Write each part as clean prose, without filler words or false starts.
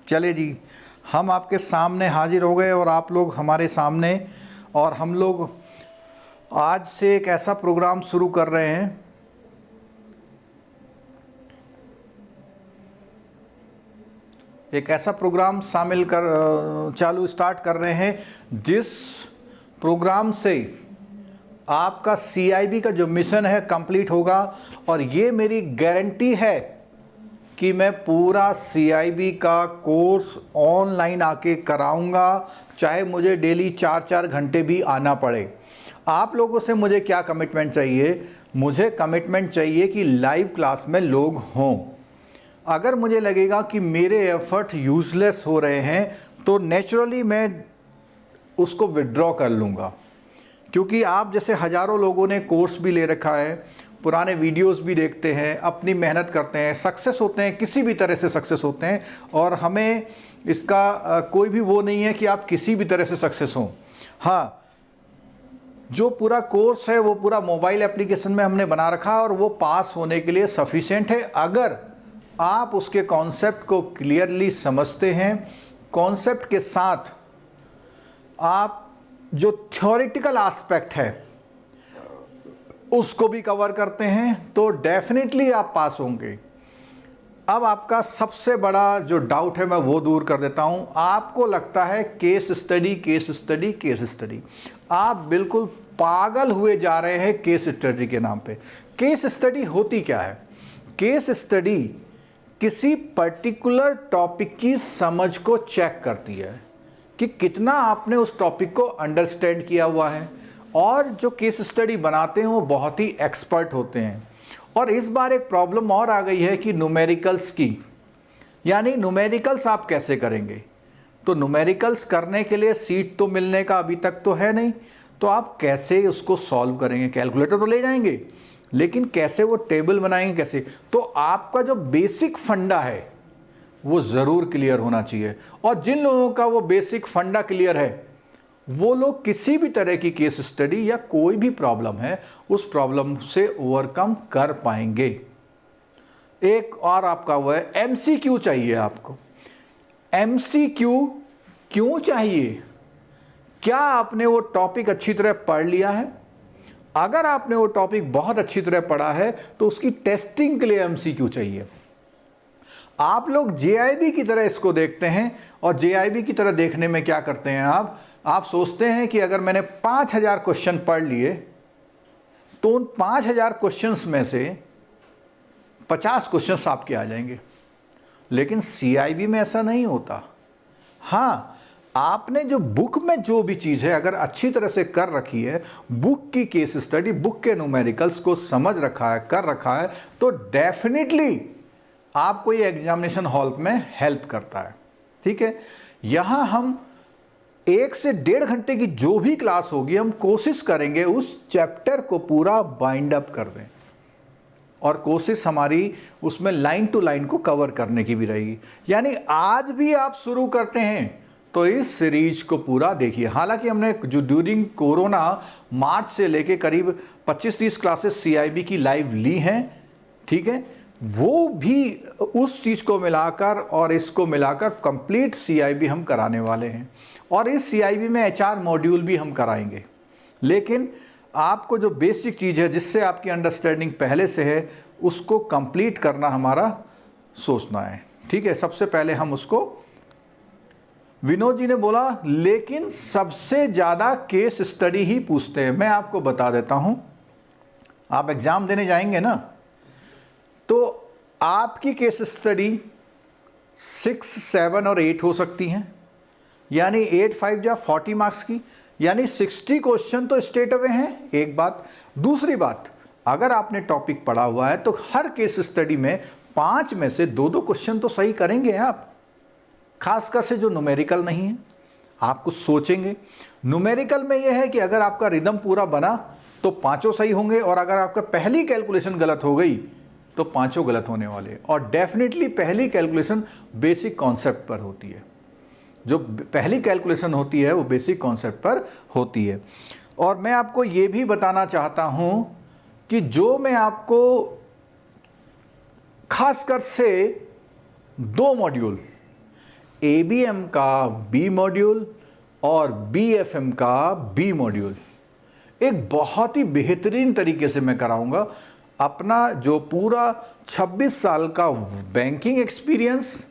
चले जी, हम आपके सामने हाजिर हो गए और आप लोग हमारे सामने। और हम लोग आज से एक ऐसा प्रोग्राम शुरू कर रहे हैं, एक ऐसा प्रोग्राम स्टार्ट कर रहे हैं जिस प्रोग्राम से आपका CIB का जो मिशन है कंप्लीट होगा। और ये मेरी गारंटी है कि मैं पूरा CIB का कोर्स ऑनलाइन आके कराऊंगा, चाहे मुझे डेली 4-4 घंटे भी आना पड़े। आप लोगों से मुझे क्या कमिटमेंट चाहिए? मुझे कमिटमेंट चाहिए कि लाइव क्लास में लोग हों। अगर मुझे लगेगा कि मेरे एफर्ट यूज़लेस हो रहे हैं तो नेचुरली मैं उसको विड्रॉ कर लूँगा, क्योंकि आप जैसे हज़ारों लोगों ने कोर्स भी ले रखा है, पुराने वीडियोस भी देखते हैं, अपनी मेहनत करते हैं, सक्सेस होते हैं, किसी भी तरह से सक्सेस होते हैं। और हमें इसका कोई भी वो नहीं है कि आप किसी भी तरह से सक्सेस हों। हाँ, जो पूरा कोर्स है वो पूरा मोबाइल एप्लीकेशन में हमने बना रखा है और वो पास होने के लिए सफिशिएंट है। अगर आप उसके कॉन्सेप्ट को क्लियरली समझते हैं, कॉन्सेप्ट के साथ आप जो थ्योरेटिकल एस्पेक्ट है उसको भी कवर करते हैं, तो डेफिनेटली आप पास होंगे। अब आपका सबसे बड़ा जो डाउट है मैं वो दूर कर देता हूं। आपको लगता है case study case study case study, आप बिल्कुल पागल हुए जा रहे हैं केस स्टडी के नाम पे। केस स्टडी होती क्या है? केस स्टडी किसी पर्टिकुलर टॉपिक की समझ को चेक करती है कि कितना आपने उस टॉपिक को अंडरस्टैंड किया हुआ है। और जो केस स्टडी बनाते हैं वो बहुत ही एक्सपर्ट होते हैं। और इस बार एक प्रॉब्लम और आ गई है कि न्यूमेरिकल्स की, यानी न्यूमेरिकल्स आप कैसे करेंगे? तो न्यूमेरिकल्स करने के लिए सीट तो मिलने का अभी तक तो है नहीं, तो आप कैसे उसको सॉल्व करेंगे? कैलकुलेटर तो ले जाएंगे, लेकिन कैसे वो टेबल बनाएंगे कैसे? तो आपका जो बेसिक फंडा है वो ज़रूर क्लियर होना चाहिए। और जिन लोगों का वो बेसिक फंडा क्लियर है वो लोग किसी भी तरह की केस स्टडी या कोई भी प्रॉब्लम है उस प्रॉब्लम से ओवरकम कर पाएंगे। एक और आपका वो है MCQ चाहिए आपको। MCQ क्यों चाहिए? क्या आपने वो टॉपिक अच्छी तरह पढ़ लिया है? अगर आपने वो टॉपिक बहुत अच्छी तरह पढ़ा है तो उसकी टेस्टिंग के लिए MCQ चाहिए। आप लोग JIB की तरह इसको देखते हैं, और JIB की तरह देखने में क्या करते हैं आप सोचते हैं कि अगर मैंने 5000 क्वेश्चन पढ़ लिए तो उन 5000 क्वेश्चंस में से 50 क्वेश्चंस आपके आ जाएंगे। लेकिन CIB में ऐसा नहीं होता। हाँ, आपने जो बुक में जो भी चीज़ है अगर अच्छी तरह से कर रखी है, बुक की केस स्टडी, बुक के न्यूमेरिकल्स को समझ रखा है, कर रखा है, तो डेफिनेटली आपको ये एग्जामिनेशन हॉल में हेल्प करता है। ठीक है, यहाँ हम 1 से 1.5 घंटे की जो भी क्लास होगी हम कोशिश करेंगे उस चैप्टर को पूरा बाइंड अप कर दें, और कोशिश हमारी उसमें लाइन टू लाइन को कवर करने की भी रहेगी। यानी आज भी आप शुरू करते हैं तो इस सीरीज को पूरा देखिए। हालांकि हमने जो ड्यूरिंग कोरोना मार्च से लेके करीब 25-30 क्लासेस CIB की लाइव ली हैं, ठीक है, वो भी उस चीज़ को मिलाकर और इसको मिलाकर कंप्लीट CIB हम कराने वाले हैं। और इस CIB में HR मॉड्यूल भी हम कराएंगे। लेकिन आपको जो बेसिक चीज़ है जिससे आपकी अंडरस्टैंडिंग पहले से है उसको कंप्लीट करना हमारा सोचना है। ठीक है, सबसे पहले हम उसको, विनोद जी ने बोला लेकिन सबसे ज़्यादा केस स्टडी ही पूछते हैं। मैं आपको बता देता हूँ, आप एग्ज़ाम देने जाएंगे ना तो आपकी केस स्टडी 6, 7 और 8 हो सकती हैं, यानी 8, 5 या 40 मार्क्स की, यानी 60 क्वेश्चन तो स्ट्रेट अवे हैं। एक बात। दूसरी बात, अगर आपने टॉपिक पढ़ा हुआ है तो हर केस स्टडी में 5 में से 2-2 क्वेश्चन तो सही करेंगे आप। खासकर से जो न्यूमेरिकल नहीं है, आप कुछ सोचेंगे। न्यूमेरिकल में यह है कि अगर आपका रिदम पूरा बना तो 5 सही होंगे, और अगर आपका पहली कैलकुलेशन गलत हो गई तो 5 गलत होने वाले। और डेफिनेटली पहली कैलकुलेशन बेसिक कॉन्सेप्ट पर होती है। जो पहली कैलकुलेशन होती है वो बेसिक कॉन्सेप्ट पर होती है। और मैं आपको ये भी बताना चाहता हूँ कि जो मैं आपको खासकर से 2 मॉड्यूल, ABM का B मॉड्यूल और BFM का B मॉड्यूल एक बहुत ही बेहतरीन तरीके से मैं कराऊंगा। अपना जो पूरा 26 साल का बैंकिंग एक्सपीरियंस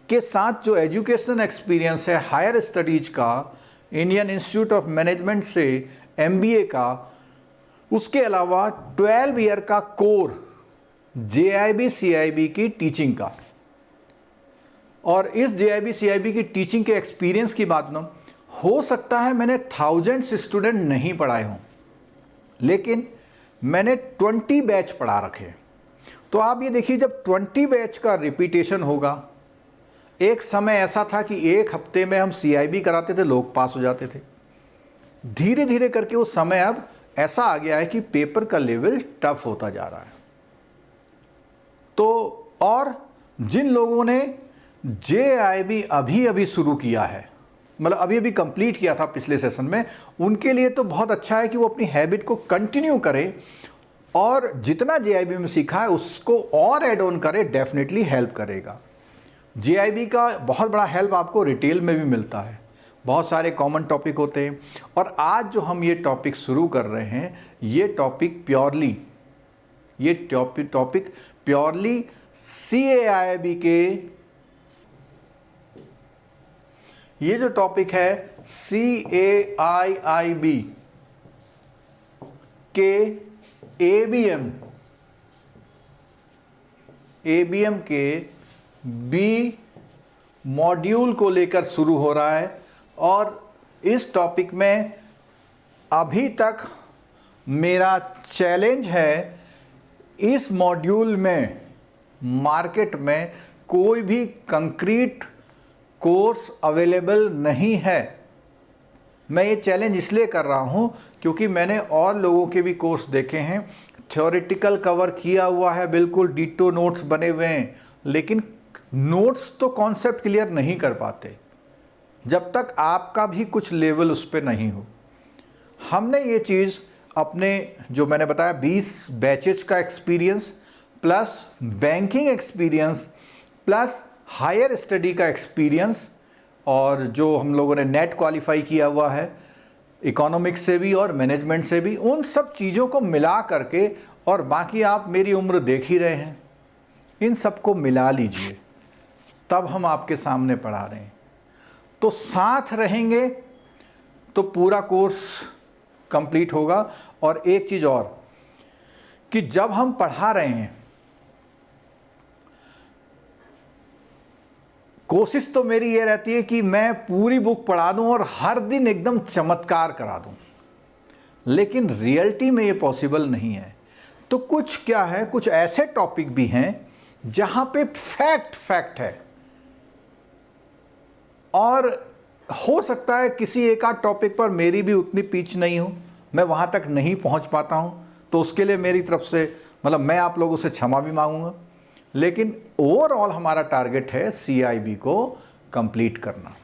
के साथ जो एजुकेशन एक्सपीरियंस है हायर स्टडीज का, इंडियन इंस्टीट्यूट ऑफ मैनेजमेंट से MBA का, उसके अलावा 12 ईयर का कोर JIB CIB की टीचिंग का। और इस JIB CIB की टीचिंग के एक्सपीरियंस की बात ना, हो सकता है मैंने थाउजेंड्स स्टूडेंट नहीं पढ़ाए हों, लेकिन मैंने 20 बैच पढ़ा रखे। तो आप ये देखिए, जब 20 बैच का रिपीटेशन होगा, एक समय ऐसा था कि एक हफ्ते में हम CIB कराते थे, लोग पास हो जाते थे। धीरे धीरे करके वो समय अब ऐसा आ गया है कि पेपर का लेवल टफ होता जा रहा है। तो और जिन लोगों ने JIB अभी अभी शुरू किया है, मतलब अभी अभी कंप्लीट किया था पिछले सेशन में, उनके लिए तो बहुत अच्छा है कि वो अपनी हैबिट को कंटिन्यू करें और जितना JIB में सीखा है उसको और ऐड ऑन करें, डेफिनेटली हेल्प करेगा। JIB का बहुत बड़ा हेल्प आपको रिटेल में भी मिलता है, बहुत सारे कॉमन टॉपिक होते हैं। और आज जो हम ये टॉपिक शुरू कर रहे हैं, ये टॉपिक प्योरली CAIB के, ये जो टॉपिक है CAIIB के ABM के B मॉड्यूल को लेकर शुरू हो रहा है। और इस टॉपिक में अभी तक मेरा चैलेंज है, इस मॉड्यूल में मार्केट में कोई भी कंक्रीट कोर्स अवेलेबल नहीं है। मैं ये चैलेंज इसलिए कर रहा हूँ क्योंकि मैंने और लोगों के भी कोर्स देखे हैं, थ्योरेटिकल कवर किया हुआ है, बिल्कुल डिटो नोट्स बने हुए हैं, लेकिन नोट्स तो कॉन्सेप्ट क्लियर नहीं कर पाते जब तक आपका भी कुछ लेवल उस पर नहीं हो। हमने ये चीज़ अपने जो मैंने बताया 20 बैचेज का experience plus banking experience plus higher study का एक्सपीरियंस, और जो हम लोगों ने नेट क्वालिफाई किया हुआ है इकोनॉमिक्स से भी और मैनेजमेंट से भी, उन सब चीज़ों को मिला करके, और बाकी आप मेरी उम्र देख ही रहे हैं, इन सबको मिला लीजिए, तब हम आपके सामने पढ़ा रहे हैं। तो साथ रहेंगे तो पूरा कोर्स कंप्लीट होगा। और एक चीज़ और कि जब हम पढ़ा रहे हैं, कोशिश तो मेरी ये रहती है कि मैं पूरी बुक पढ़ा दूं और हर दिन एकदम चमत्कार करा दूं, लेकिन रियलिटी में ये पॉसिबल नहीं है। तो कुछ क्या है, कुछ ऐसे टॉपिक भी हैं जहां पे फैक्ट है, और हो सकता है किसी एक आध टॉपिक पर मेरी भी उतनी पीच नहीं हो, मैं वहां तक नहीं पहुंच पाता हूं, तो उसके लिए मेरी तरफ से मतलब मैं आप लोगों से क्षमा भी मांगूंगा। लेकिन ओवरऑल हमारा टारगेट है CIB को कंप्लीट करना।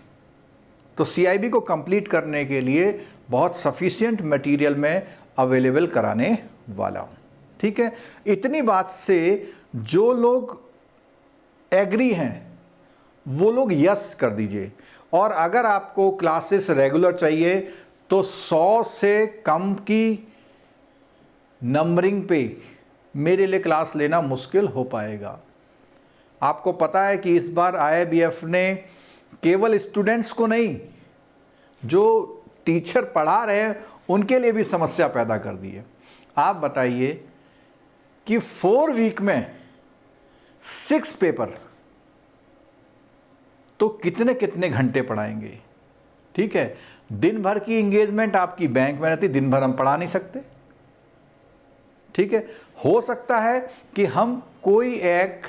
तो CIB को कंप्लीट करने के लिए बहुत सफिशिएंट मटेरियल में अवेलेबल कराने वाला हूं। ठीक है, इतनी बात से जो लोग एग्री हैं वो लोग यस कर दीजिए। और अगर आपको क्लासेस रेगुलर चाहिए तो 100 से कम की नंबरिंग पे मेरे लिए क्लास लेना मुश्किल हो पाएगा। आपको पता है कि इस बार IIBF ने केवल स्टूडेंट्स को नहीं, जो टीचर पढ़ा रहे हैं उनके लिए भी समस्या पैदा कर दी है। आप बताइए कि 4 वीक में 6 पेपर, तो कितने कितने घंटे पढ़ाएंगे। ठीक है, दिन भर की इंगेजमेंट आपकी बैंक में रहती, दिन भर हम पढ़ा नहीं सकते। ठीक है, हो सकता है कि हम कोई एक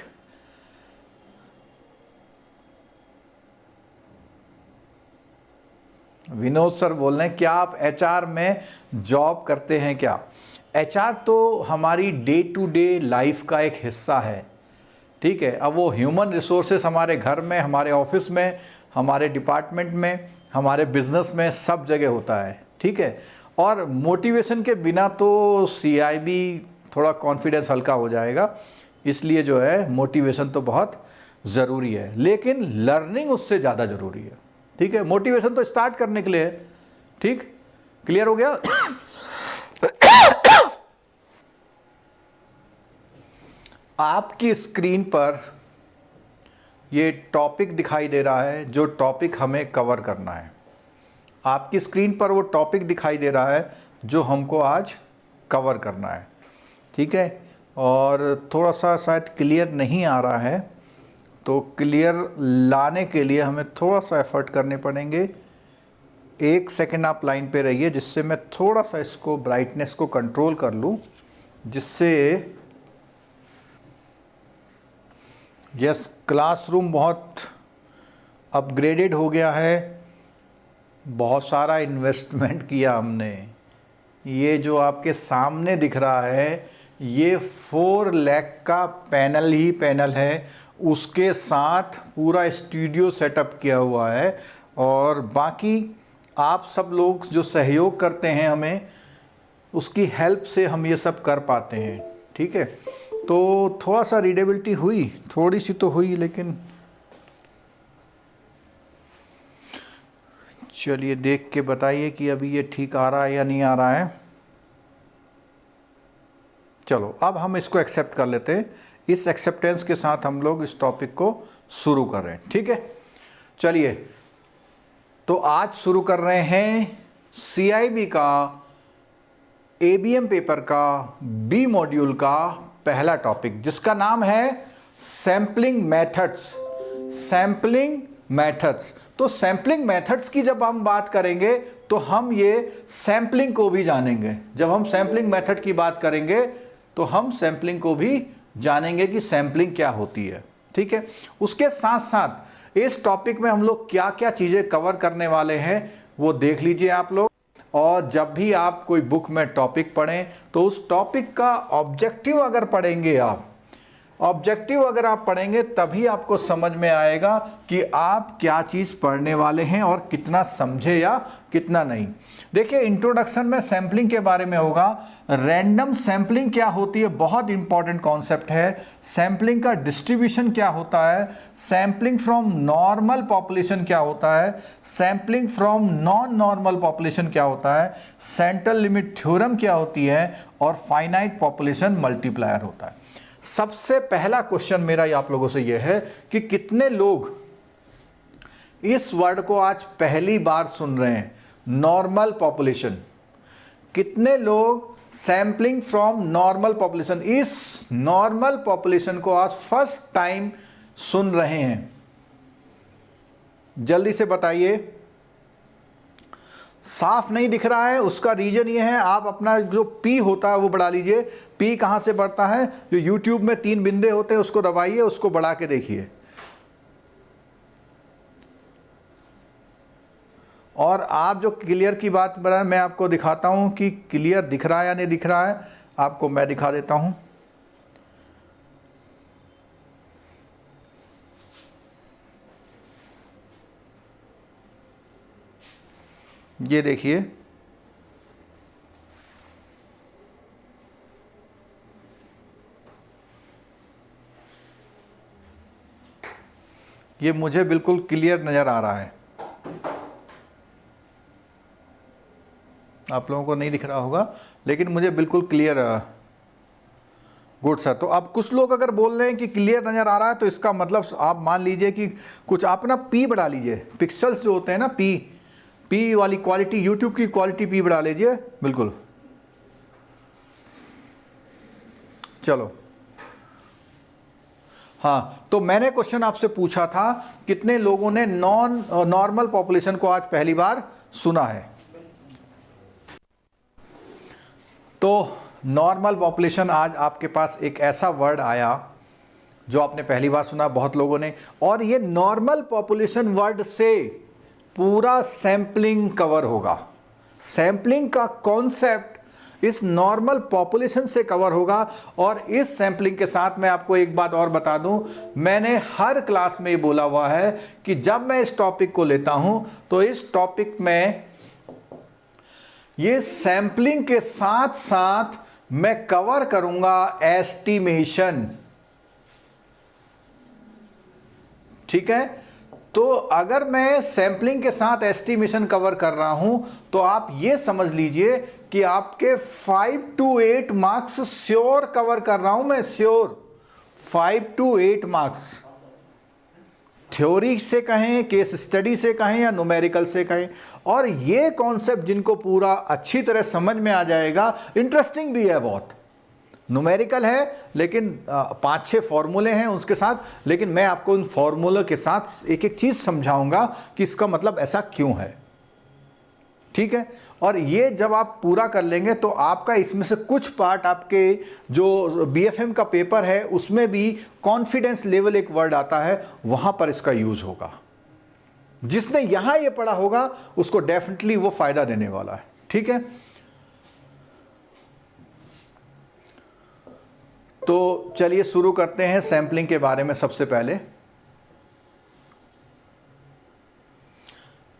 विनोद सर बोल रहे हैं, क्या आप HR में जॉब करते हैं क्या? HR तो हमारी डे टू डे लाइफ का एक हिस्सा है। ठीक है, अब वो ह्यूमन रिसोर्सेस हमारे घर में, हमारे ऑफिस में, हमारे डिपार्टमेंट में, हमारे बिजनेस में, सब जगह होता है। ठीक है, और मोटिवेशन के बिना तो CIB थोड़ा कॉन्फिडेंस हल्का हो जाएगा, इसलिए जो है मोटिवेशन तो बहुत ज़रूरी है, लेकिन लर्निंग उससे ज़्यादा ज़रूरी है। ठीक है, मोटिवेशन तो स्टार्ट करने के लिए है। ठीक, क्लियर हो गया? आपकी स्क्रीन पर ये टॉपिक दिखाई दे रहा है, जो टॉपिक हमें कवर करना है। आपकी स्क्रीन पर वो टॉपिक दिखाई दे रहा है जो हमको आज कवर करना है। ठीक है, और थोड़ा सा शायद क्लियर नहीं आ रहा है, तो क्लियर लाने के लिए हमें थोड़ा सा एफर्ट करने पड़ेंगे। 1 सेकंड आप लाइन पे रहिए, जिससे मैं थोड़ा सा इसको ब्राइटनेस को कंट्रोल कर लूँ, जिससे यस, क्लासरूम बहुत अपग्रेडेड हो गया है। बहुत सारा इन्वेस्टमेंट किया हमने। ये जो आपके सामने दिख रहा है, ये 4 लाख का पैनल ही पैनल है, उसके साथ पूरा स्टूडियो सेटअप किया हुआ है, और बाकी आप सब लोग जो सहयोग करते हैं हमें, उसकी हेल्प से हम ये सब कर पाते हैं। ठीक है, तो थोड़ा सा रीडेबिलिटी हुई, थोड़ी सी तो हुई, लेकिन चलिए देख के बताइए कि अभी ये ठीक आ रहा है या नहीं आ रहा है। चलो, अब हम इसको एक्सेप्ट कर लेते हैं। इस एक्सेप्टेंस के साथ हम लोग इस टॉपिक को शुरू कर रहे हैं। ठीक है, चलिए, तो आज शुरू कर रहे हैं CIB का ABM पेपर का B मॉड्यूल का पहला टॉपिक, जिसका नाम है सैम्पलिंग मेथड्स। Sampling methods. तो सैम्पलिंग मेथड्स की जब हम बात करेंगे तो हम ये सैम्पलिंग को भी जानेंगे। जब हम सैम्पलिंग मेथड की बात करेंगे तो हम सैम्पलिंग को भी जानेंगे कि सैम्पलिंग क्या होती है। ठीक है, उसके साथ साथ इस टॉपिक में हम लोग क्या क्या चीज़ें कवर करने वाले हैं वो देख लीजिए आप लोग। और जब भी आप कोई बुक में टॉपिक पढ़ें तो उस टॉपिक का ऑब्जेक्टिव अगर पढ़ेंगे आप पढ़ेंगे तभी आपको समझ में आएगा कि आप क्या चीज़ पढ़ने वाले हैं और कितना समझे या कितना नहीं। देखिए, इंट्रोडक्शन में सैम्पलिंग के बारे में होगा। रैंडम सैम्पलिंग क्या होती है, बहुत इंपॉर्टेंट कॉन्सेप्ट है। सैम्पलिंग का डिस्ट्रीब्यूशन क्या होता है, सैम्पलिंग फ्रॉम नॉर्मल पॉपुलेशन क्या होता है, sampling from non normal population क्या होता है, सेंट्रल लिमिट थ्योरम क्या होती है, और फाइनाइट पॉपुलेशन मल्टीप्लायर होता है। सबसे पहला क्वेश्चन मेरा आप लोगों से यह है कि कितने लोग इस वर्ड को आज पहली बार सुन रहे हैं, नॉर्मल पॉपुलेशन। कितने लोग सैम्पलिंग फ्रॉम नॉर्मल पॉपुलेशन, इस नॉर्मल पॉपुलेशन को आज फर्स्ट टाइम सुन रहे हैं? जल्दी से बताइए। साफ नहीं दिख रहा है, उसका रीजन ये है, आप अपना जो P होता है वो बढ़ा लीजिए। P कहाँ से बढ़ता है? जो YouTube में 3 बिंदे होते हैं उसको दबाइए, उसको बढ़ा के देखिए। और आप जो क्लियर की बात बताएं, मैं आपको दिखाता हूँ कि क्लियर दिख रहा है या नहीं दिख रहा है। आपको मैं दिखा देता हूँ। ये देखिए, ये मुझे बिल्कुल क्लियर नज़र आ रहा है। आप लोगों को नहीं दिख रहा होगा, लेकिन मुझे बिल्कुल क्लियर। Good sir. तो अब कुछ लोग अगर बोल रहे हैं कि क्लियर नज़र आ रहा है, तो इसका मतलब आप मान लीजिए कि कुछ आप ना P बढ़ा लीजिए। पिक्सल्स जो होते हैं ना, P वाली क्वालिटी, YouTube की क्वालिटी P बढ़ा लीजिए। बिल्कुल, चलो। हाँ, तो मैंने क्वेश्चन आपसे पूछा था कितने लोगों ने नॉर्मल पॉपुलेशन को आज पहली बार सुना है। तो नॉर्मल पॉपुलेशन, आज आपके पास एक ऐसा वर्ड आया जो आपने पहली बार सुना बहुत लोगों ने, और ये नॉर्मल पॉपुलेशन वर्ड से पूरा सैम्पलिंग कवर होगा। सैम्पलिंग का कॉन्सेप्ट इस नॉर्मल पॉपुलेशन से कवर होगा। और इस सैम्पलिंग के साथ मैं आपको एक बात और बता दूं, मैंने हर क्लास में ये बोला हुआ है कि जब मैं इस टॉपिक को लेता हूं तो इस टॉपिक में ये सैम्पलिंग के साथ साथ मैं कवर करूंगा एस्टिमेशन। ठीक है। तो अगर मैं सैंपलिंग के साथ एस्टिमेशन कवर कर रहा हूं तो आप ये समझ लीजिए कि आपके 5 to 8 मार्क्स श्योर कवर कर रहा हूं मैं, श्योर 5 to 8 मार्क्स। थ्योरी से कहें, केस स्टडी से कहें या न्यूमेरिकल से कहें। और ये कॉन्सेप्ट जिनको पूरा अच्छी तरह समझ में आ जाएगा, इंटरेस्टिंग भी है बहुत, न्यूमेरिकल है लेकिन 5-6 फॉर्मूले हैं उसके साथ, लेकिन मैं आपको उन फॉर्मूले के साथ एक एक चीज़ समझाऊंगा कि इसका मतलब ऐसा क्यों है, ठीक है। और ये जब आप पूरा कर लेंगे तो आपका इसमें से कुछ पार्ट आपके जो बीएफएम का पेपर है उसमें भी कॉन्फिडेंस लेवल एक वर्ड आता है, वहां पर इसका यूज होगा। जिसने यहां ये पढ़ा होगा उसको डेफिनेटली वो फायदा देने वाला है, ठीक है। तो चलिए शुरू करते हैं सैंपलिंग के बारे में। सबसे पहले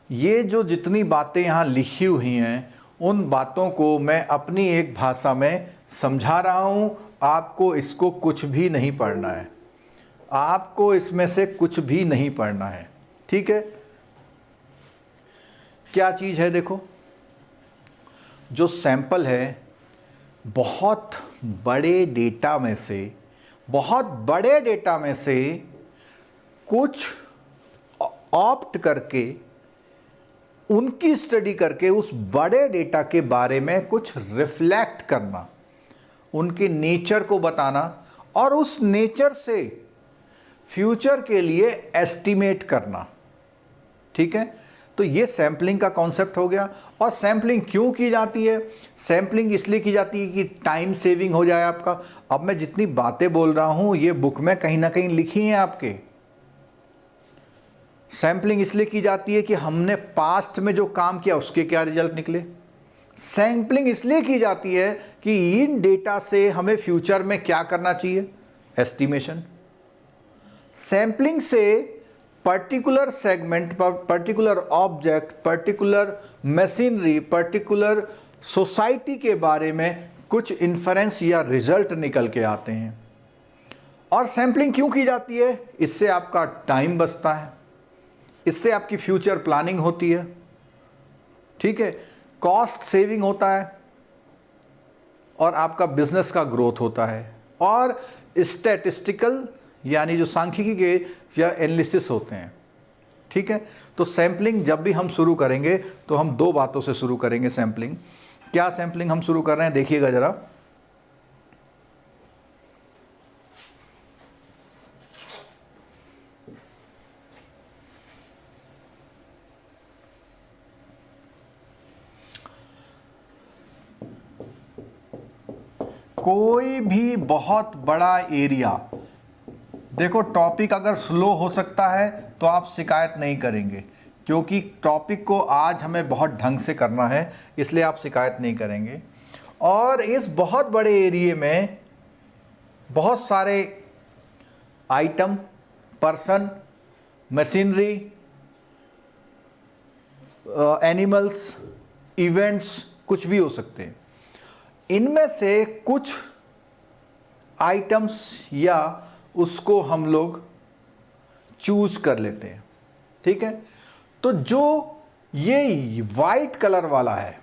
ये जो जितनी बातें यहाँ लिखी हुई हैं उन बातों को मैं अपनी एक भाषा में समझा रहा हूँ। आपको इसको कुछ भी नहीं पढ़ना है, आपको इसमें से कुछ भी नहीं पढ़ना है, ठीक है। क्या चीज़ है, देखो जो सैंपल है बहुत बड़े डेटा में से, बहुत बड़े डेटा में से कुछ ऑप्ट करके, उनकी स्टडी करके उस बड़े डेटा के बारे में कुछ रिफ्लेक्ट करना, उनके नेचर को बताना और उस नेचर से फ्यूचर के लिए एस्टिमेट करना, ठीक है। तो ये सैंपलिंग का कॉन्सेप्ट हो गया। और सैंपलिंग क्यों की जाती है? सैंपलिंग इसलिए की जाती है कि टाइम सेविंग हो जाए आपका। अब मैं जितनी बातें बोल रहा हूं ये बुक में कहीं ना कहीं लिखी हैं आपके। सैंपलिंग इसलिए की जाती है कि हमने पास्ट में जो काम किया उसके क्या रिजल्ट निकले। सैंपलिंग इसलिए की जाती है कि इन डेटा से हमें फ्यूचर में क्या करना चाहिए, एस्टिमेशन। सैंपलिंग से particular segment, particular object, particular machinery, particular society के बारे में कुछ इन्फरेंस या रिजल्ट निकल के आते हैं। और सैंपलिंग क्यों की जाती है? इससे आपका टाइम बचता है, इससे आपकी फ्यूचर प्लानिंग होती है, ठीक है, कॉस्ट सेविंग होता है और आपका बिजनेस का ग्रोथ होता है। और स्टैटिस्टिकल यानी जो सांख्यिकी के या एनालिसिस होते हैं, ठीक है। तो सैंपलिंग जब भी हम शुरू करेंगे तो हम दो बातों से शुरू करेंगे सैंपलिंग। क्या सैंपलिंग हम शुरू कर रहे हैं देखिएगा जरा। कोई भी बहुत बड़ा एरिया, देखो टॉपिक अगर स्लो हो सकता है तो आप शिकायत नहीं करेंगे, क्योंकि टॉपिक को आज हमें बहुत ढंग से करना है, इसलिए आप शिकायत नहीं करेंगे। और इस बहुत बड़े एरिया में बहुत सारे item, person, machinery, animals, events कुछ भी हो सकते हैं। इनमें से कुछ आइटम्स या उसको हम लोग चूज कर लेते हैं, ठीक है। तो जो ये वाइट कलर वाला है,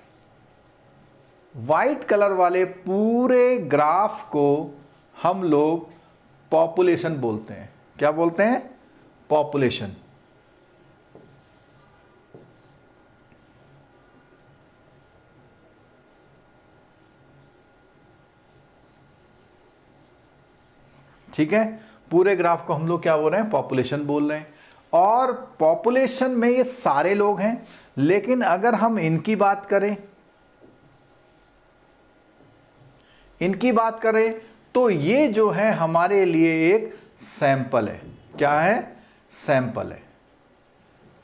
वाइट कलर वाले पूरे ग्राफ को हम लोग पॉपुलेशन बोलते हैं। क्या बोलते हैं? पॉपुलेशन। ठीक है, पूरे ग्राफ को हम लोग क्या बोल रहे हैं? पॉपुलेशन बोल रहे हैं। और पॉपुलेशन में ये सारे लोग हैं, लेकिन अगर हम इनकी बात करें, तो ये जो है हमारे लिए एक सैंपल है। क्या है? सैंपल है,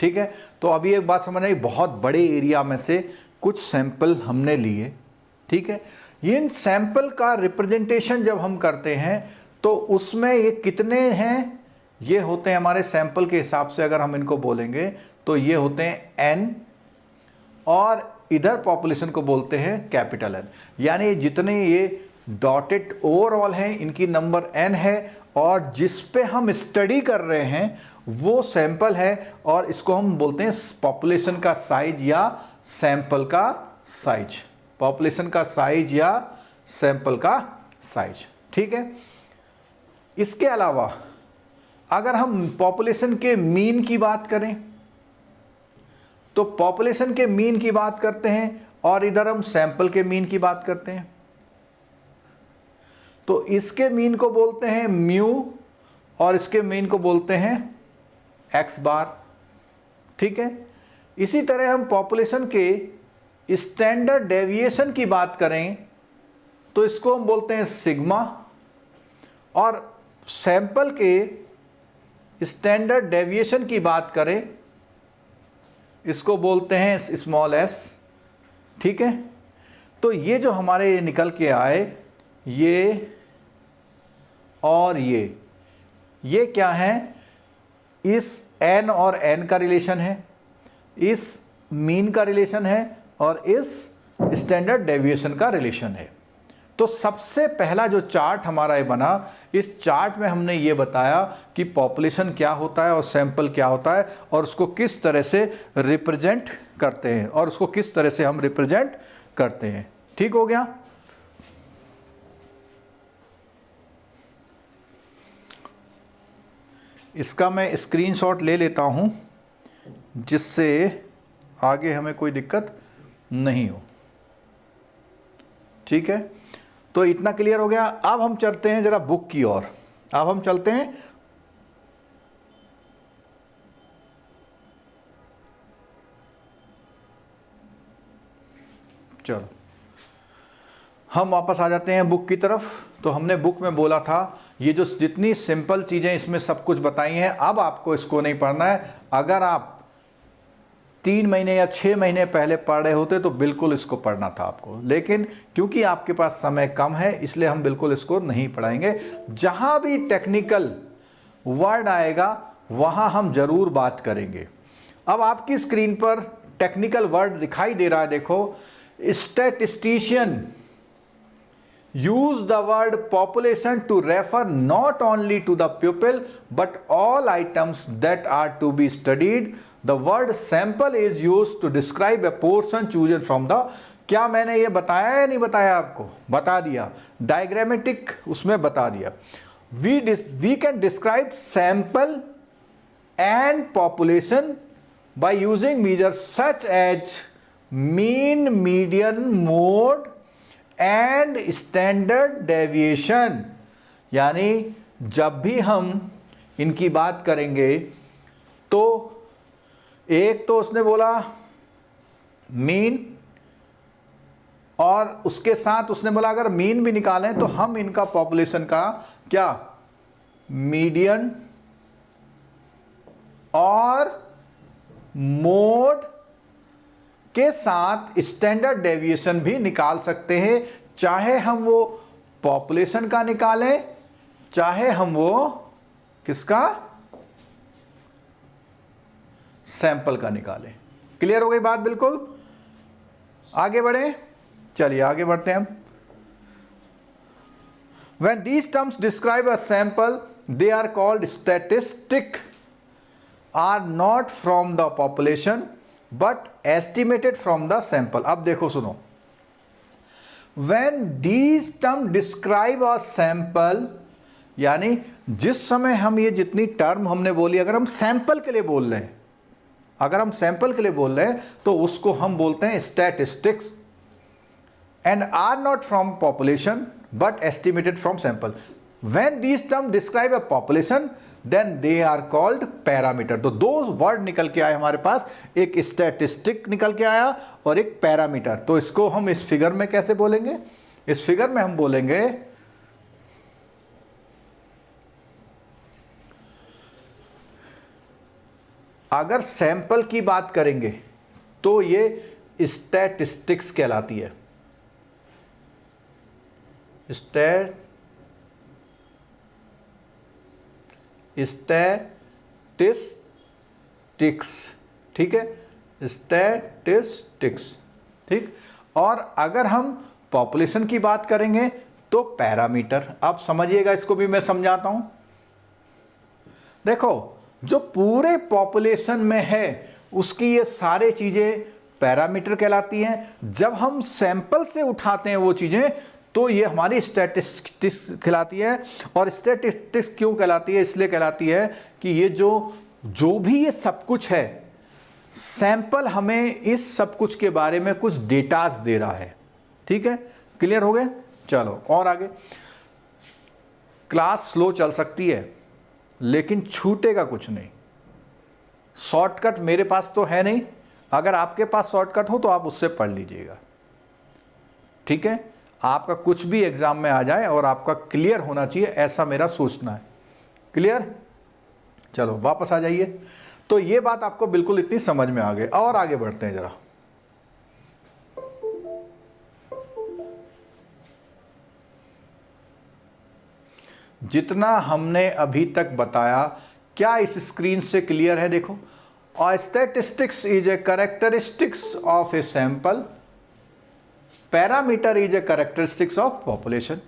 ठीक है। तो अभी एक बात समझ आई, बहुत बड़े एरिया में से कुछ सैंपल हमने लिए, ठीक है। इन सैंपल का रिप्रेजेंटेशन जब हम करते हैं तो उसमें ये कितने हैं? ये होते हैं हमारे सैंपल के हिसाब से अगर हम इनको बोलेंगे तो ये होते हैं n, और इधर पॉपुलेशन को बोलते हैं कैपिटल N। यानी जितने ये डॉटेड ओवरऑल हैं इनकी नंबर n है, और जिस पे हम स्टडी कर रहे हैं वो सैंपल है और इसको हम बोलते हैं पॉपुलेशन का साइज या सैंपल का साइज, पॉपुलेशन का साइज या सैंपल का साइज। ठीक है, इसके अलावा अगर हम पॉपुलेशन के मीन की बात करें तो पॉपुलेशन के मीन की बात करते हैं और इधर हम सैंपल के मीन की बात करते हैं। तो इसके मीन को बोलते हैं म्यू और इसके मीन को बोलते हैं एक्स बार। ठीक है, इसी तरह हम पॉपुलेशन के स्टैंडर्ड डेविएशन की बात करें तो इसको हम बोलते हैं सिग्मा और सैंपल के स्टैंडर्ड डेविएशन की बात करें इसको बोलते हैं स्मॉल एस। ठीक है, तो ये जो हमारे निकल के आए ये और ये क्या है, इस n और n का रिलेशन है, इस मीन का रिलेशन है और इस स्टैंडर्ड डेविएशन का रिलेशन है। तो सबसे पहला जो चार्ट हमारा ये बना, इस चार्ट में हमने ये बताया कि पॉपुलेशन क्या होता है और सैंपल क्या होता है और उसको किस तरह से रिप्रेजेंट करते हैं और उसको किस तरह से हम रिप्रेजेंट करते हैं। ठीक हो गया। इसका मैं स्क्रीनशॉट ले लेता हूं जिससे आगे हमें कोई दिक्कत नहीं हो। ठीक है, तो इतना क्लियर हो गया। अब हम चलते हैं जरा बुक की ओर। अब हम चलते हैं चलो हम वापस आ जाते हैं बुक की तरफ। तो हमने बुक में बोला था ये जो जितनी सिंपल चीज़ें इसमें सब कुछ बताई हैं, अब आपको इसको नहीं पढ़ना है। अगर आप 3 महीने या 6 महीने पहले पढ़ रहे होते तो बिल्कुल इसको पढ़ना था आपको, लेकिन क्योंकि आपके पास समय कम है इसलिए हम बिल्कुल इसको नहीं पढ़ाएंगे। जहाँ भी टेक्निकल वर्ड आएगा वहाँ हम ज़रूर बात करेंगे। अब आपकी स्क्रीन पर टेक्निकल वर्ड दिखाई दे रहा है, देखो, statistician use the word population to refer not only to the pupil but all items that are to be studied. The word sample is used to describe a portion chosen from the, क्या मैंने ये बताया या नहीं बताया आपको? बता दिया। डायग्रामेटिक उसमें बता दिया। We can describe sample and population by using measures such as mean, median, mode and standard deviation. यानी जब भी हम इनकी बात करेंगे तो एक तो उसने बोला मीन और उसके साथ उसने बोला अगर मीन भी निकालें तो हम इनका पॉपुलेशन का क्या मीडियन और मोड के साथ स्टैंडर्ड डेविएशन भी निकाल सकते हैं, चाहे हम वो पॉपुलेशन का निकालें चाहे हम वो किसका सैंपल का निकालें। क्लियर हो गई बात? बिल्कुल। आगे बढ़े, चलिए आगे बढ़ते हैं हम। When these terms describe a sample, they are called statistic, are not from the population but estimated from the sample। अब देखो सुनो, when these terms describe a sample, यानी जिस समय हम ये जितनी टर्म हमने बोली अगर हम सैंपल के लिए बोल रहे हैं, अगर हम सैंपल के लिए बोल रहे हैं तो उसको हम बोलते हैं statistics. And are not from population but estimated from sample. When these term describe a population then they are called parameter. तो दो वर्ड निकल के आए हमारे पास, एक स्टैटिस्टिक निकल के आया और एक पैरामीटर। तो इसको हम इस फिगर में कैसे बोलेंगे? इस फिगर में हम बोलेंगे अगर सैंपल की बात करेंगे तो ये स्टैटिस्टिक्स कहलाती है। स्टैटिस्टिक्स, ठीक है, स्टैटिस्टिक्स, ठीक। और अगर हम पॉपुलेशन की बात करेंगे तो पैरामीटर। अब समझिएगा, इसको भी मैं समझाता हूं। देखो, जो पूरे पॉपुलेशन में है उसकी ये सारे चीजें पैरामीटर कहलाती हैं। जब हम सैंपल से उठाते हैं वो चीजें तो ये हमारी स्टैटिस्टिक्स कहलाती है। और स्टैटिस्टिक्स क्यों कहलाती है? इसलिए कहलाती है कि ये जो भी ये सब कुछ है, सैंपल हमें इस सब कुछ के बारे में कुछ डेटास दे रहा है। ठीक है, क्लियर हो गए? चलो और आगे। क्लास स्लो चल सकती है लेकिन छूटेगा कुछ नहीं। शॉर्टकट मेरे पास तो है नहीं, अगर आपके पास शॉर्टकट हो तो आप उससे पढ़ लीजिएगा। ठीक है, आपका कुछ भी एग्जाम में आ जाए और आपका क्लियर होना चाहिए, ऐसा मेरा सोचना है। क्लियर? चलो वापस आ जाइए। तो ये बात आपको बिल्कुल इतनी समझ में आ गई। और आगे बढ़ते हैं जरा। जितना हमने अभी तक बताया क्या इस स्क्रीन से क्लियर है? देखो, statistics is a characteristics of a sample, parameter is a characteristics of population.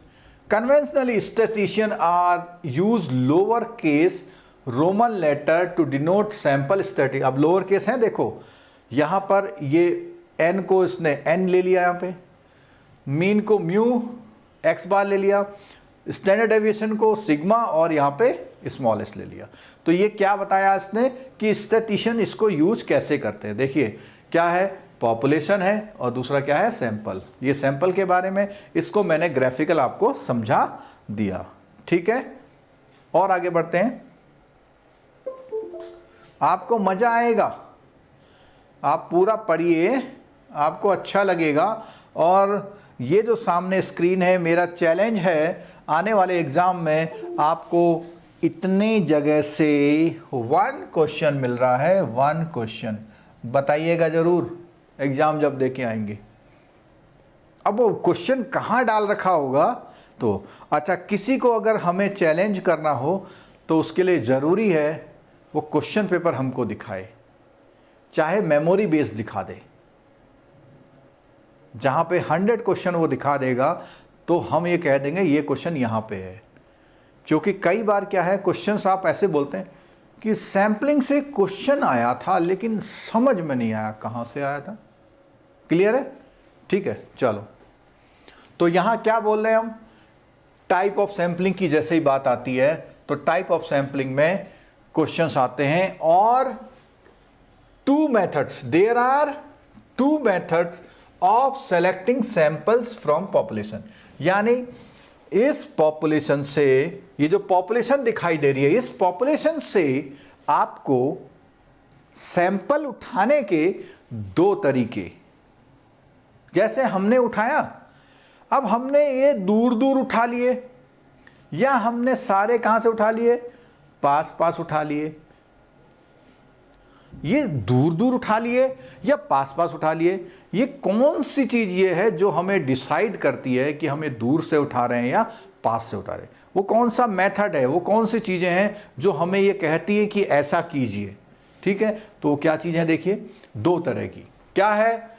Conventionally statistician are use lower case Roman letter to denote sample static. अब लोअर केस है, देखो यहां पर ये एन को इसने एन ले लिया, यहां पे मीन को म्यू एक्स बार ले लिया, स्टैंडर्ड डेविएशन को सिग्मा और यहाँ पे स्मॉल एस ले लिया। तो ये क्या बताया इसने कि स्टैटिस्टिशियन इसको यूज कैसे करते हैं। देखिए क्या है, पॉपुलेशन है और दूसरा क्या है, सैंपल। ये सैंपल के बारे में इसको मैंने ग्राफिकल आपको समझा दिया। ठीक है, और आगे बढ़ते हैं। आपको मजा आएगा, आप पूरा पढ़िए, आपको अच्छा लगेगा। और ये जो सामने स्क्रीन है, मेरा चैलेंज है आने वाले एग्जाम में आपको इतने जगह से 1 क्वेश्चन मिल रहा है। 1 क्वेश्चन बताइएगा जरूर एग्जाम जब देके आएंगे। अब वो क्वेश्चन कहाँ डाल रखा होगा तो अच्छा, किसी को अगर हमें चैलेंज करना हो तो उसके लिए ज़रूरी है वो क्वेश्चन पेपर हमको दिखाए, चाहे मेमोरी बेस्ड दिखा दे। जहाँ पे 100 क्वेश्चन वो दिखा देगा तो हम ये कह देंगे ये क्वेश्चन यहाँ पे है। क्योंकि कई बार क्या है, क्वेश्चंस आप ऐसे बोलते हैं कि सैम्पलिंग से क्वेश्चन आया था लेकिन समझ में नहीं आया कहाँ से आया था। क्लियर है? ठीक है, चलो। तो यहाँ क्या बोल रहे हैं हम, टाइप ऑफ सैम्पलिंग की जैसे ही बात आती है तो टाइप ऑफ सैम्पलिंग में क्वेश्चंस आते हैं। और 2 methods, there are 2 methods of selecting samples from population. यानी इस पॉपुलेशन से, ये जो पॉपुलेशन दिखाई दे रही है, इस पॉपुलेशन से आपको सैंपल उठाने के 2 तरीके। जैसे हमने उठाया, अब हमने ये दूर दूर उठा लिए या हमने सारे कहां से उठा लिए, पास पास उठा लिए। ये दूर दूर उठा लिए या पास पास उठा लिए, ये कौन सी चीज ये है जो हमें डिसाइड करती है कि हमें दूर से उठा रहे हैं या पास से उठा रहे हैं? वो कौन सा मेथड है, वो कौन सी चीजें हैं जो हमें ये कहती है कि ऐसा कीजिए? ठीक है, तो क्या चीजें देखिए, 2 तरह की। क्या है,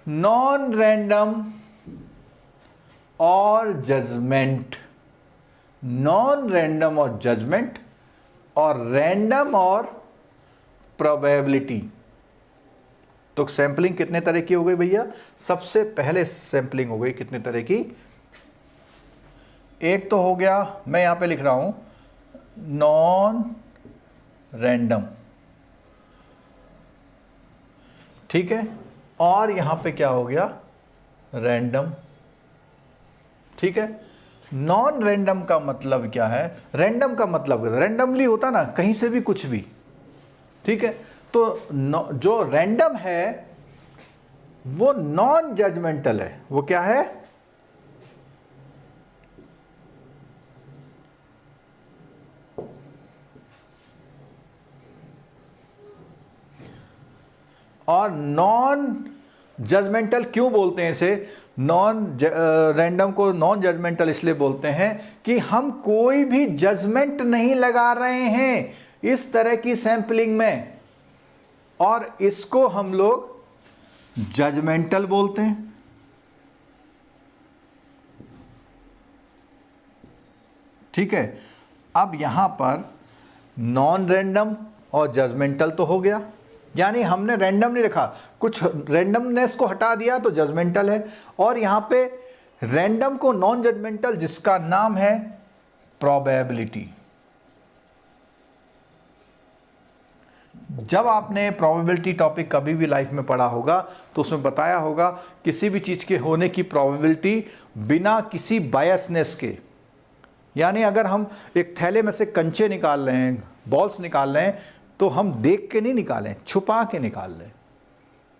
नॉन रैंडम और जजमेंट। नॉन रैंडम और जजमेंट, और रैंडम और प्रोबेबिलिटी। तो सैंपलिंग कितने तरह की हो गई भैया? सबसे पहले सैंपलिंग हो गई कितने तरह की? एक तो हो गया, मैं यहां पे लिख रहा हूं नॉन रैंडम, ठीक है, और यहां पे क्या हो गया, रैंडम। ठीक है, नॉन रैंडम का मतलब क्या है? रैंडम का मतलब रैंडमली होता ना, कहीं से भी कुछ भी। ठीक है, तो जो रैंडम है वो नॉन जजमेंटल है। वो क्या है? और नॉन जजमेंटल क्यों बोलते हैं इसे? रैंडम को नॉन जजमेंटल इसलिए बोलते हैं कि हम कोई भी जजमेंट नहीं लगा रहे हैं इस तरह की सैंपलिंग में, और इसको हम लोग जजमेंटल बोलते हैं। ठीक है, अब यहां पर नॉन रैंडम और जजमेंटल तो हो गया, यानी हमने रैंडम नहीं लिखा, कुछ रैंडमनेस को हटा दिया तो जजमेंटल है, और यहाँ पे रैंडम को नॉन जजमेंटल जिसका नाम है प्रोबेबिलिटी। जब आपने प्रोबेबिलिटी टॉपिक कभी भी लाइफ में पढ़ा होगा तो उसमें बताया होगा किसी भी चीज़ के होने की प्रोबेबिलिटी बिना किसी बायसनेस के, यानी अगर हम एक थैले में से कंचे निकाल रहे हैं, बॉल्स निकाल रहे हैं, तो हम देख के नहीं निकालें, छुपा के निकाल लें,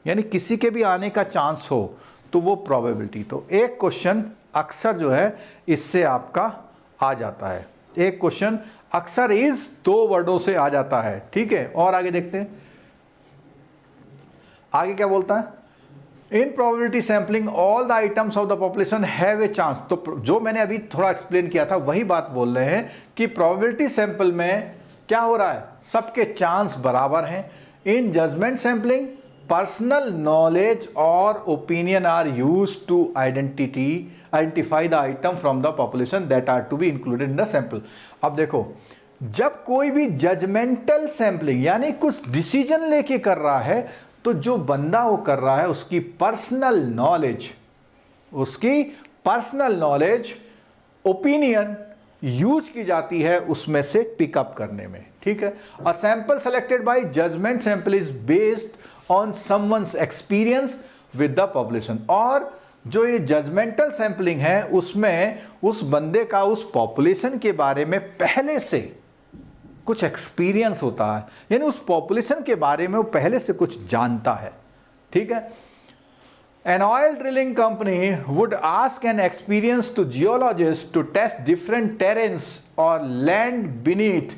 यानी किसी के भी आने का चांस हो तो वो प्रोबेबिलिटी। तो एक क्वेश्चन अक्सर जो है इससे आपका आ जाता है, एक क्वेश्चन अक्सर इस 2 वर्डों से आ जाता है, ठीक है। और आगे देखते हैं, आगे क्या बोलता है, इन probability sampling all the items of the population have a chance. तो जो मैंने अभी थोड़ा एक्सप्लेन किया था वही बात बोल रहे हैं कि प्रोबेबिलिटी सैंपल में क्या हो रहा है, सबके चांस बराबर हैं। In judgement sampling personal knowledge और opinion are used to identify the item from the population that are to be included in the sample. अब देखो, जब कोई भी जजमेंटल सैंपलिंग यानी कुछ डिसीजन लेके कर रहा है, तो जो बंदा वो कर रहा है उसकी पर्सनल नॉलेज ओपिनियन यूज की जाती है उसमें से पिकअप करने में, ठीक है। A sample selected by judgment sample is based on someone's experience with the population. और जो ये जजमेंटल सैंपलिंग है उसमें उस बंदे का उस पॉपुलेशन के बारे में पहले से कुछ एक्सपीरियंस होता है, यानी उस पॉपुलेशन के बारे में वो पहले से कुछ जानता है, ठीक है। An oil drilling company would ask an experienced geologist to test different terrains or land beneath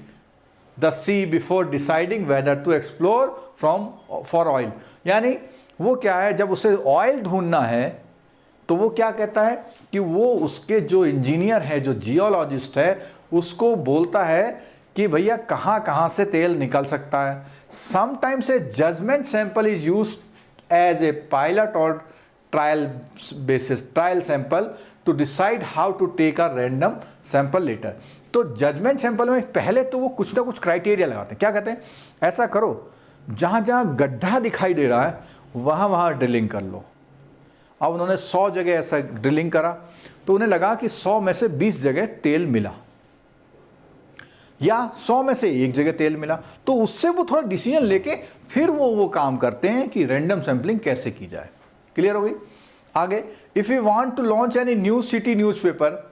the sea before deciding whether to explore for oil। यानी वो क्या है, जब उसे ऑयल ढूंढना है तो वो क्या कहता है कि वो उसके जो इंजीनियर है, जो जियोलॉजिस्ट है, उसको बोलता है कि भैया कहाँ कहाँ से तेल निकल सकता है। Sometimes a judgement sample is use as a pilot और trial sample to decide how to take a random sample later. तो जजमेंट सैंपल में पहले तो वो कुछ ना कुछ क्राइटेरिया लगाते हैं, क्या कहते हैं, ऐसा करो जहाँ जहाँ गड्ढा दिखाई दे रहा है वहाँ वहाँ ड्रिलिंग कर लो। अब उन्होंने 100 जगह ऐसा ड्रिलिंग करा तो उन्हें लगा कि 100 में से 20 जगह तेल मिला या 100 में से 1 जगह तेल मिला, तो उससे वो थोड़ा डिसीजन लेके फिर वो काम करते हैं कि रैंडम सैंपलिंग कैसे की जाए। क्लियर हो गई। आगे, if you want to launch any news city newspaper,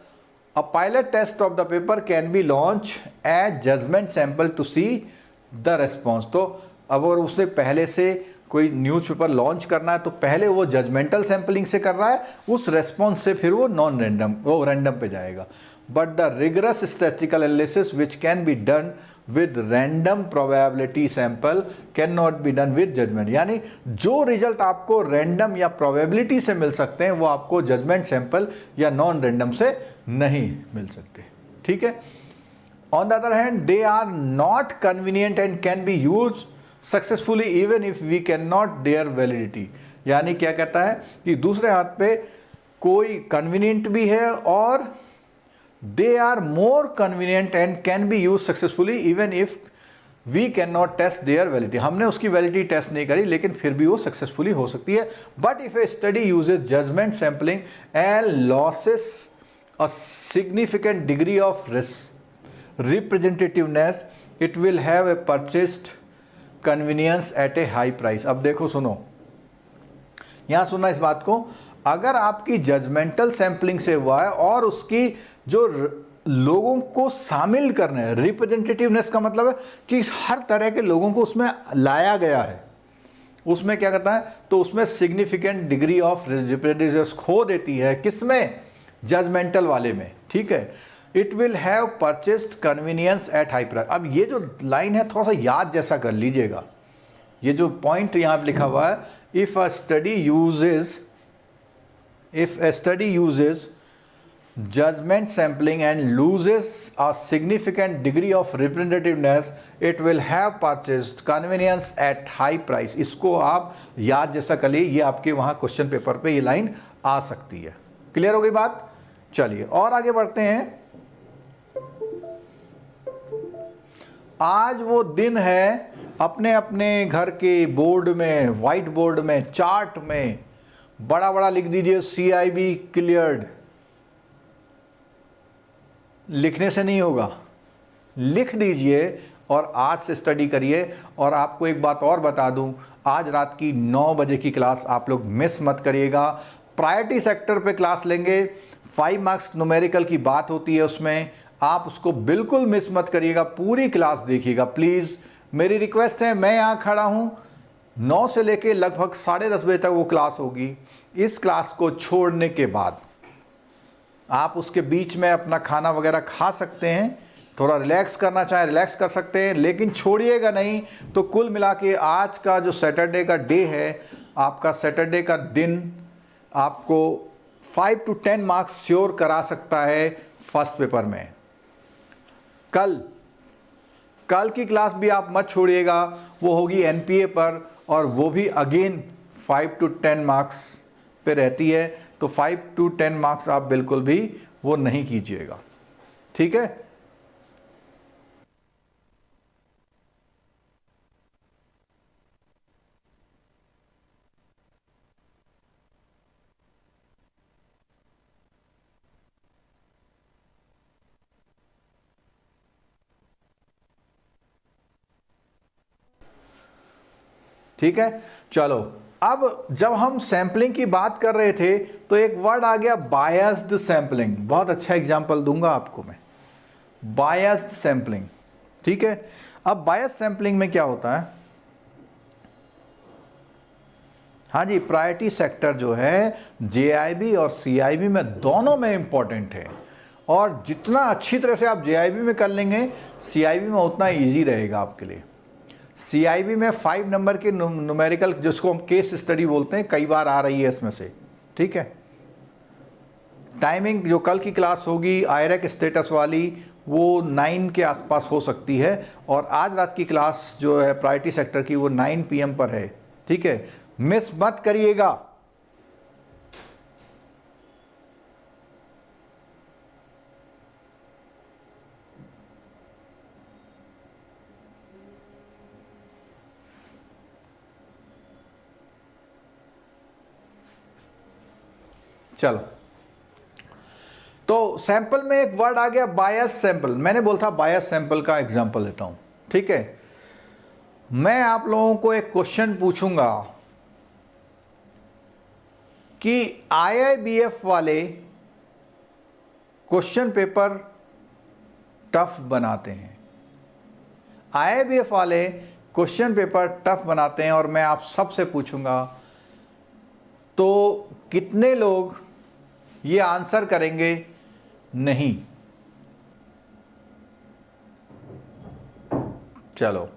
a pilot test of the paper can be launch at judgment sample to see the response. तो अब अगर उसने पहले से कोई न्यूज़पेपर लॉन्च करना है तो पहले वो जजमेंटल सैंपलिंग से कर रहा है, उस रेस्पॉन्स से फिर वो रैंडम पे जाएगा। But the rigorous statistical analysis which can be done with random probability sample can not be done with judgment. यानी जो रिजल्ट आपको रैंडम या प्रोबेबिलिटी से मिल सकते हैं वो आपको जजमेंट सैंपल या नॉन रैंडम से नहीं मिल सकते, ठीक है। On the other hand they are not convenient and can be use successfully even if we can not their validity. यानी क्या कहता है कि दूसरे हाथ पे कोई कन्वीनियंट भी है और they are more convenient and can be use successfully even if we can not test their validity. हमने उसकी वैलिडिटी टेस्ट नहीं करी लेकिन फिर भी वो सक्सेसफुली हो सकती है। But if a study uses judgment sampling and losses a significant degree of representativeness, it will have a purchased convenience at a high price. अब देखो, सुनो, यहां सुनना इस बात को, अगर आपकी जजमेंटल सैंपलिंग से हुआ है और उसकी जो लोगों को शामिल करना है, रिप्रेजेंटेटिवनेस का मतलब है कि हर तरह के लोगों को उसमें लाया गया है, उसमें क्या कहता है, तो उसमें सिग्निफिकेंट डिग्री ऑफ रिप्रेजेंटेटिवनेस खो देती है, किसमें, जजमेंटल वाले में, ठीक है। It will have purchased convenience at high price. अब ये जो लाइन है थोड़ा सा याद जैसा कर लीजिएगा, ये जो पॉइंट यहां पर लिखा हुआ है, if a study uses judgment sampling and loses a significant degree of representativeness, it will have purchased convenience at high price। इसको आप याद जैसा कर लीजिए, ये आपके वहाँ क्वेश्चन पेपर पे ये लाइन आ सकती है। क्लियर हो गई बात। चलिए और आगे बढ़ते हैं। आज वो दिन है, अपने अपने घर के बोर्ड में, वाइट बोर्ड में, चार्ट में बड़ा बड़ा लिख दीजिए CIB क्लियर्ड। लिखने से नहीं होगा, लिख दीजिए और आज से स्टडी करिए। और आपको एक बात और बता दूं, आज रात की 9 बजे की क्लास आप लोग मिस मत करिएगा। प्रायोरिटी सेक्टर पे क्लास लेंगे, 5 मार्क्स न्यूमेरिकल की बात होती है उसमें, आप उसको बिल्कुल मिस मत करिएगा, पूरी क्लास देखिएगा प्लीज़। मेरी रिक्वेस्ट है, मैं यहाँ खड़ा हूँ 9 से लेके लगभग 10:30 बजे तक वो क्लास होगी। इस क्लास को छोड़ने के बाद आप उसके बीच में अपना खाना वगैरह खा सकते हैं, थोड़ा रिलैक्स करना चाहें रिलैक्स कर सकते हैं, लेकिन छोड़िएगा नहीं। तो कुल मिला के आज का जो सैटरडे का डे है, आपका सैटरडे का दिन आपको 5 to 10 मार्क्स श्योर करा सकता है फर्स्ट पेपर में। कल की क्लास भी आप मत छोड़िएगा, वो होगी NPA पर, और वो भी अगेन 5 to 10 मार्क्स पे रहती है। तो 5 to 10 मार्क्स आप बिल्कुल भी वो नहीं कीजिएगा, ठीक है। ठीक है, चलो अब जब हम सैंपलिंग की बात कर रहे थे तो एक वर्ड आ गया बायस्ड सैंपलिंग। बहुत अच्छा एग्जांपल दूंगा आपको मैं, बायस्ड सैंपलिंग। ठीक है, अब बायस्ड सैंपलिंग में क्या होता है, हाँ जी, प्रायोरिटी सेक्टर जो है JIB और CIB में दोनों में इंपॉर्टेंट है, और जितना अच्छी तरह से आप JIB में कर लेंगे CIB में उतना इजी रहेगा आपके लिए। CIB में 5 नंबर के न्यूमेरिकल, जिसको हम केस स्टडी बोलते हैं, कई बार आ रही है इसमें से। ठीक है, टाइमिंग जो कल की क्लास होगी IRAC स्टेटस वाली, वो 9 के आसपास हो सकती है, और आज रात की क्लास जो है प्रायोरिटी सेक्टर की वो 9 PM पर है। ठीक है, मिस मत करिएगा। चलो, तो सैंपल में एक वर्ड आ गया बायस सैंपल। मैंने बोला था बायस सैंपल का एग्जांपल लेता हूं। ठीक है, मैं आप लोगों को एक क्वेश्चन पूछूंगा कि IIBF वाले क्वेश्चन पेपर टफ बनाते हैं, IIBF वाले क्वेश्चन पेपर टफ बनाते हैं, और मैं आप सबसे पूछूंगा तो कितने लोग ये आंसर करेंगे नहीं। चलो,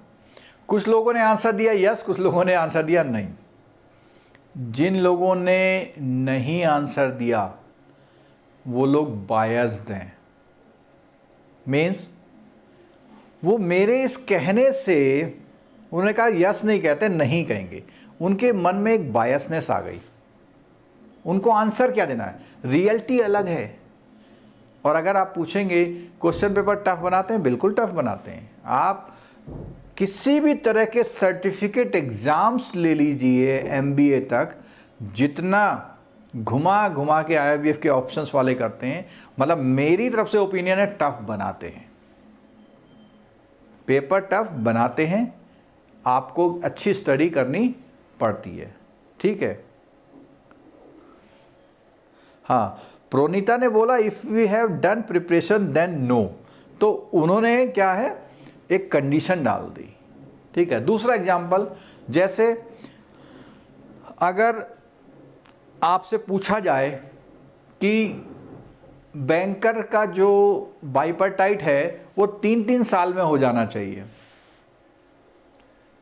कुछ लोगों ने आंसर दिया यस, कुछ लोगों ने आंसर दिया नहीं। जिन लोगों ने नहीं आंसर दिया वो लोग बायस्ड हैं, मीन्स वो मेरे इस कहने से, उन्होंने कहा यस नहीं कहते, नहीं कहेंगे, उनके मन में एक बायसनेस आ गई। उनको आंसर क्या देना है, रियलिटी अलग है। और अगर आप पूछेंगे क्वेश्चन पेपर टफ बनाते हैं, बिल्कुल टफ बनाते हैं। आप किसी भी तरह के सर्टिफिकेट एग्जाम्स ले लीजिए MBA तक, जितना घुमा घुमा के IIBF के ऑप्शंस वाले करते हैं, मतलब मेरी तरफ से ओपिनियन है टफ बनाते हैं, पेपर टफ बनाते हैं, आपको अच्छी स्टडी करनी पड़ती है। ठीक है, हाँ, प्रोनीता ने बोला if we have done preparation then no, तो उन्होंने क्या है एक कंडीशन डाल दी। ठीक है, दूसरा एग्जांपल, जैसे अगर आपसे पूछा जाए कि बैंकर का जो बाइपर्टाइट है वो 3-3 साल में हो जाना चाहिए,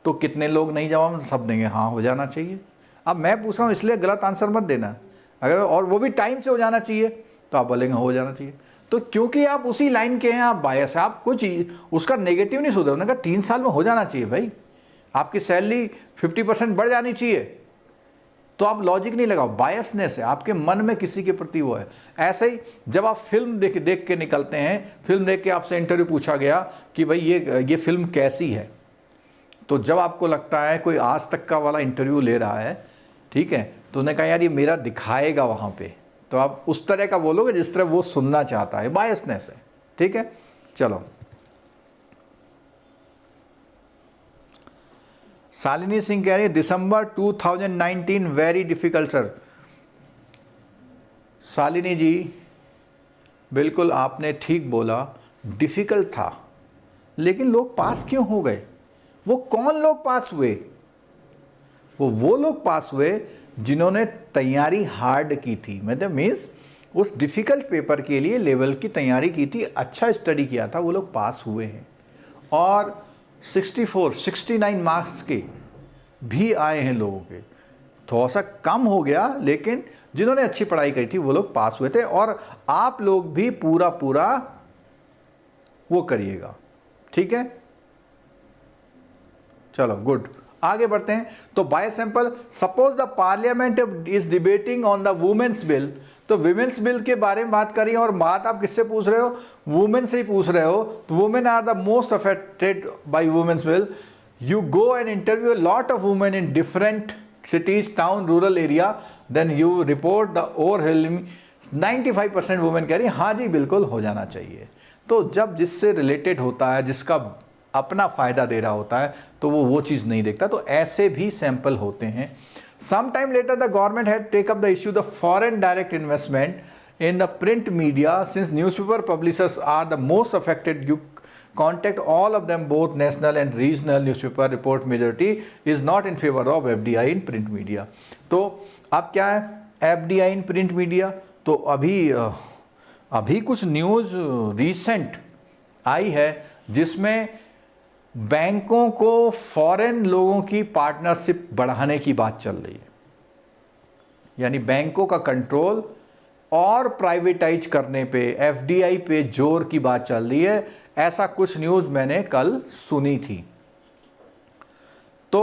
तो कितने लोग नहीं जवाब, सब देंगे हाँ हो जाना चाहिए। अब मैं पूछ रहा हूँ इसलिए गलत आंसर मत देना, अगर और वो भी टाइम से हो जाना चाहिए तो आप बोलेंगे हो जाना चाहिए। तो क्योंकि आप उसी लाइन के हैं, आप बायस, आप कुछ उसका नेगेटिव नहीं सोचते। उन्होंने कहा 3 साल में हो जाना चाहिए भाई, आपकी सैलरी 50% बढ़ जानी चाहिए, तो आप लॉजिक नहीं लगाओ, बायसनेस है आपके मन में किसी के प्रति वो है। ऐसे ही जब आप फिल्म देख के निकलते हैं, फिल्म देख के आपसे इंटरव्यू पूछा गया कि भाई ये फिल्म कैसी है, तो जब आपको लगता है कोई आज तक का वाला इंटरव्यू ले रहा है, ठीक है, तो उन्होंने कहा यार ये मेरा दिखाएगा वहाँ पे, तो आप उस तरह का बोलोगे जिस तरह वो सुनना चाहता है, बायसनेस है। ठीक है, चलो। शालिनी सिंह कह रही है दिसंबर 2019 वेरी डिफिकल्ट सर। शालिनी जी बिल्कुल आपने ठीक बोला, डिफिकल्ट था, लेकिन लोग पास क्यों हो गए? वो कौन लोग पास हुए? वो लोग पास हुए जिन्होंने तैयारी हार्ड की थी, मतलब मीन्स उस डिफ़िकल्ट पेपर के लिए लेवल की तैयारी की थी, अच्छा स्टडी किया था, वो लोग पास हुए हैं। और 69 मार्क्स के भी आए हैं लोगों के, थोड़ा सा कम हो गया, लेकिन जिन्होंने अच्छी पढ़ाई करी थी वो लोग पास हुए थे। और आप लोग भी पूरा वो करिएगा, ठीक है। चलो गुड, आगे बढ़ते हैं। तो by sample, suppose the parliament is debating on the women's bill, तो वुमेन्स बिल के बारे में बात करिए, और बात आप किससे पूछ रहे हो? वुमेन से ही पूछ रहे हो। तो women are the most affected by women's bill. You go and interview lot of women in different cities, town, rural area, then you report the overwhelming 95% women कह रही हाँ जी बिल्कुल हो जाना चाहिए। तो जब जिससे रिलेटेड होता है, जिसका अपना फ़ायदा दे रहा होता है, तो वो चीज़ नहीं देखता। तो ऐसे भी सैंपल होते हैं। Some time later the government had take up the issue the foreign direct investment in the print media, since newspaper publishers are the most affected, you contact all of them, both national and regional newspaper report majority is not in favor of FDI in print media। तो अब क्या है FDI in print media? तो अभी कुछ news recent आई है जिसमें बैंकों को फॉरेन लोगों की पार्टनरशिप बढ़ाने की बात चल रही है, यानी बैंकों का कंट्रोल और प्राइवेटाइज करने पे, FDI पे जोर की बात चल रही है। ऐसा कुछ न्यूज़ मैंने कल सुनी थी। तो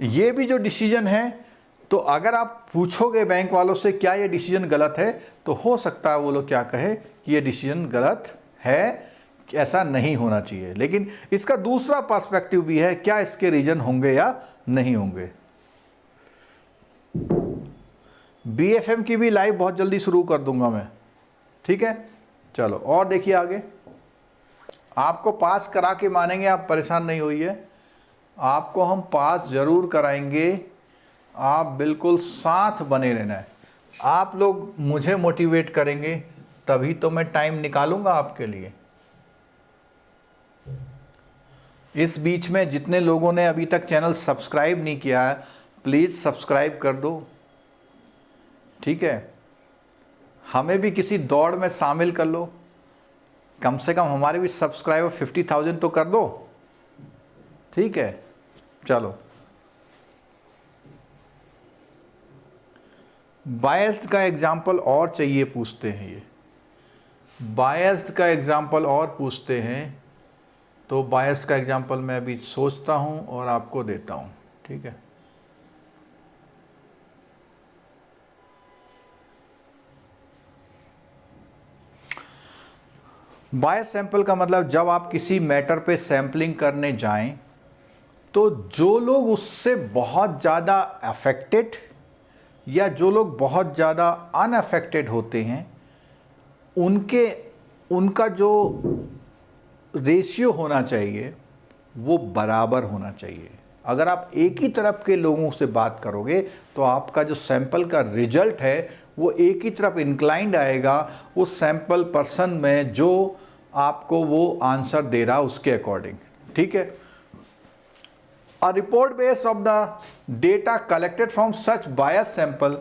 ये भी जो डिसीजन है, तो अगर आप पूछोगे बैंक वालों से क्या ये डिसीजन गलत है, तो हो सकता है वो लोग क्या कहे कि ये डिसीजन गलत है, ऐसा नहीं होना चाहिए। लेकिन इसका दूसरा पर्सपेक्टिव भी है, क्या इसके रीजन होंगे या नहीं होंगे। BFM की भी लाइव बहुत जल्दी शुरू कर दूंगा मैं, ठीक है। चलो और देखिए आगे, आपको पास करा के मानेंगे, आप परेशान नहीं होइए, आपको हम पास जरूर कराएंगे, आप बिल्कुल साथ बने रहना है। आप लोग मुझे मोटिवेट करेंगे तभी तो मैं टाइम निकालूंगा आपके लिए। इस बीच में जितने लोगों ने अभी तक चैनल सब्सक्राइब नहीं किया है, प्लीज़ सब्सक्राइब कर दो, ठीक है। हमें भी किसी दौड़ में शामिल कर लो, कम से कम हमारे भी सब्सक्राइबर 50,000 तो कर दो, ठीक है। चलो, बायस्ड का एग्जाम्पल और चाहिए, पूछते हैं ये बायस्ड का एग्जाम्पल और पूछते हैं। तो बायस्ड का एग्जाम्पल मैं अभी सोचता हूँ और आपको देता हूँ, ठीक है। बायस सैंपल का मतलब जब आप किसी मैटर पे सैम्पलिंग करने जाएं, तो जो लोग उससे बहुत ज़्यादा अफेक्टेड या जो लोग बहुत ज़्यादा अनअफेक्टेड होते हैं, उनका जो रेशियो होना चाहिए वो बराबर होना चाहिए। अगर आप एक ही तरफ के लोगों से बात करोगे तो आपका जो सैंपल का रिजल्ट है वो एक ही तरफ इंक्लाइंड आएगा, उस सैंपल पर्सन में जो आपको वो आंसर दे रहा उसके अकॉर्डिंग, ठीक है। A report based of the data collected from such biased sample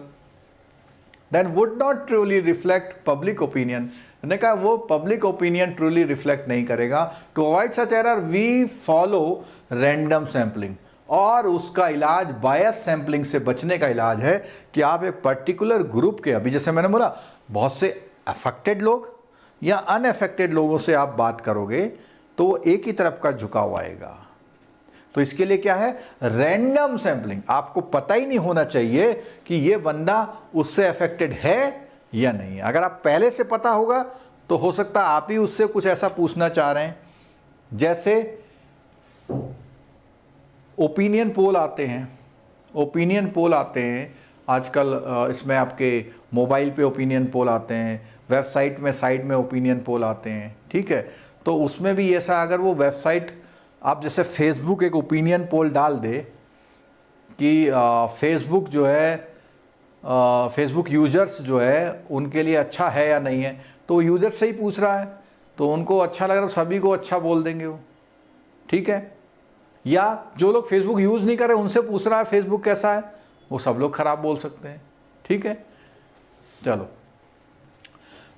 then would not truly reflect public opinion। मैंने कहा वो पब्लिक ओपिनियन ट्रूली रिफ्लेक्ट नहीं करेगा। To avoid such error we follow random sampling, और उसका इलाज बायस सैम्पलिंग से बचने का इलाज है कि आप एक पर्टिकुलर ग्रुप के, अभी जैसे मैंने बोला बहुत से अफेक्टेड लोग या अनअफेक्टेड लोगों से आप बात करोगे तो वो एक ही तरफ का झुकाव आएगा। तो इसके लिए क्या है, रैंडम सैंपलिंग। आपको पता ही नहीं होना चाहिए कि ये बंदा उससे अफेक्टेड है या नहीं। अगर आप पहले से पता होगा तो हो सकता है आप ही उससे कुछ ऐसा पूछना चाह रहे हैं। जैसे ओपिनियन पोल आते हैं, ओपिनियन पोल आते हैं आजकल, इसमें आपके मोबाइल पे ओपिनियन पोल आते हैं, वेबसाइट में साइड में ओपिनियन पोल आते हैं, ठीक है। तो उसमें भी ऐसा, अगर वो वेबसाइट आप जैसे फेसबुक एक ओपिनियन पोल डाल दे कि फेसबुक जो है, फेसबुक यूजर्स जो है उनके लिए अच्छा है या नहीं है, तो वो यूजर से ही पूछ रहा है, तो उनको अच्छा लग रहा है, सभी को अच्छा बोल देंगे वो, ठीक है। या जो लोग फेसबुक यूज़ नहीं कर रहे उनसे पूछ रहा है फेसबुक कैसा है, वो सब लोग खराब बोल सकते हैं, ठीक है। चलो,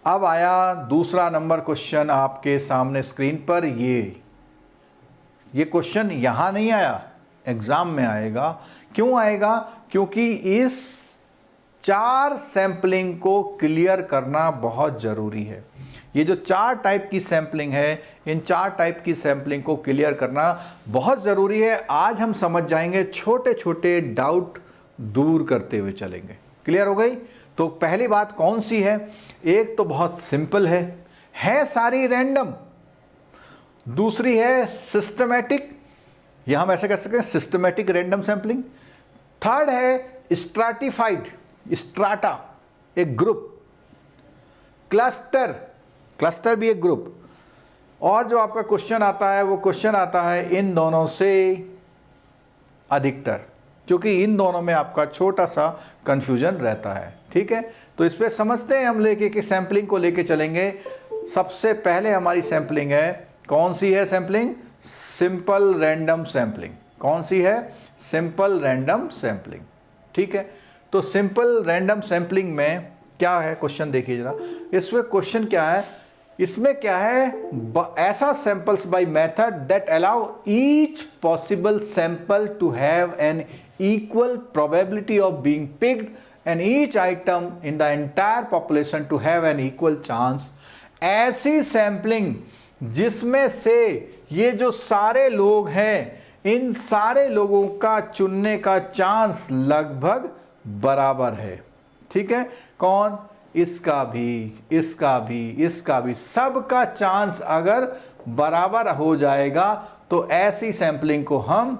अब आया दूसरा नंबर क्वेश्चन आपके सामने स्क्रीन पर। ये क्वेश्चन यहाँ नहीं आया, एग्जाम में आएगा। क्यों आएगा? क्योंकि इस 4 सैंपलिंग को क्लियर करना बहुत ज़रूरी है। ये जो 4 टाइप की सैंपलिंग है, इन 4 टाइप की सैंपलिंग को क्लियर करना बहुत ज़रूरी है। आज हम समझ जाएंगे, छोटे छोटे डाउट दूर करते हुए चलेंगे। क्लियर हो गई? तो पहली बात कौन सी है? एक तो बहुत सिंपल है सारी रैंडम। दूसरी है सिस्टमैटिक, या हम ऐसे कह सकते हैं सिस्टमैटिक रैंडम सैंपलिंग। थर्ड है स्ट्रैटिफाइड, स्ट्राटा एक ग्रुप, क्लस्टर भी एक ग्रुप। और जो आपका क्वेश्चन आता है वो क्वेश्चन आता है इन दोनों से अधिकतर, क्योंकि इन दोनों में आपका छोटा सा कंफ्यूजन रहता है, ठीक है। तो इस पे समझते हैं, हम लेके के सैंपलिंग को लेके चलेंगे। सबसे पहले हमारी सैंपलिंग है, कौन सी है सैंपलिंग? Simple random sampling. कौन सी है? सिंपल रैंडम सैंपलिंग, ठीक है। तो सिंपल रैंडम सैंपलिंग में क्या है, क्वेश्चन देखिए जरा। इसमें क्वेश्चन क्या है, इसमें क्या है, ऐसा samples by method that allow each possible sample to have an equal probability of being picked and each item in the entire population to have an equal chance. ऐसी सैंपलिंग जिसमें से ये जो सारे लोग हैं, इन सारे लोगों का चुनने का चांस लगभग बराबर है, ठीक है। कौन? इसका भी, इसका भी, इसका भी, सबका चांस अगर बराबर हो जाएगा तो ऐसी सैंपलिंग को हम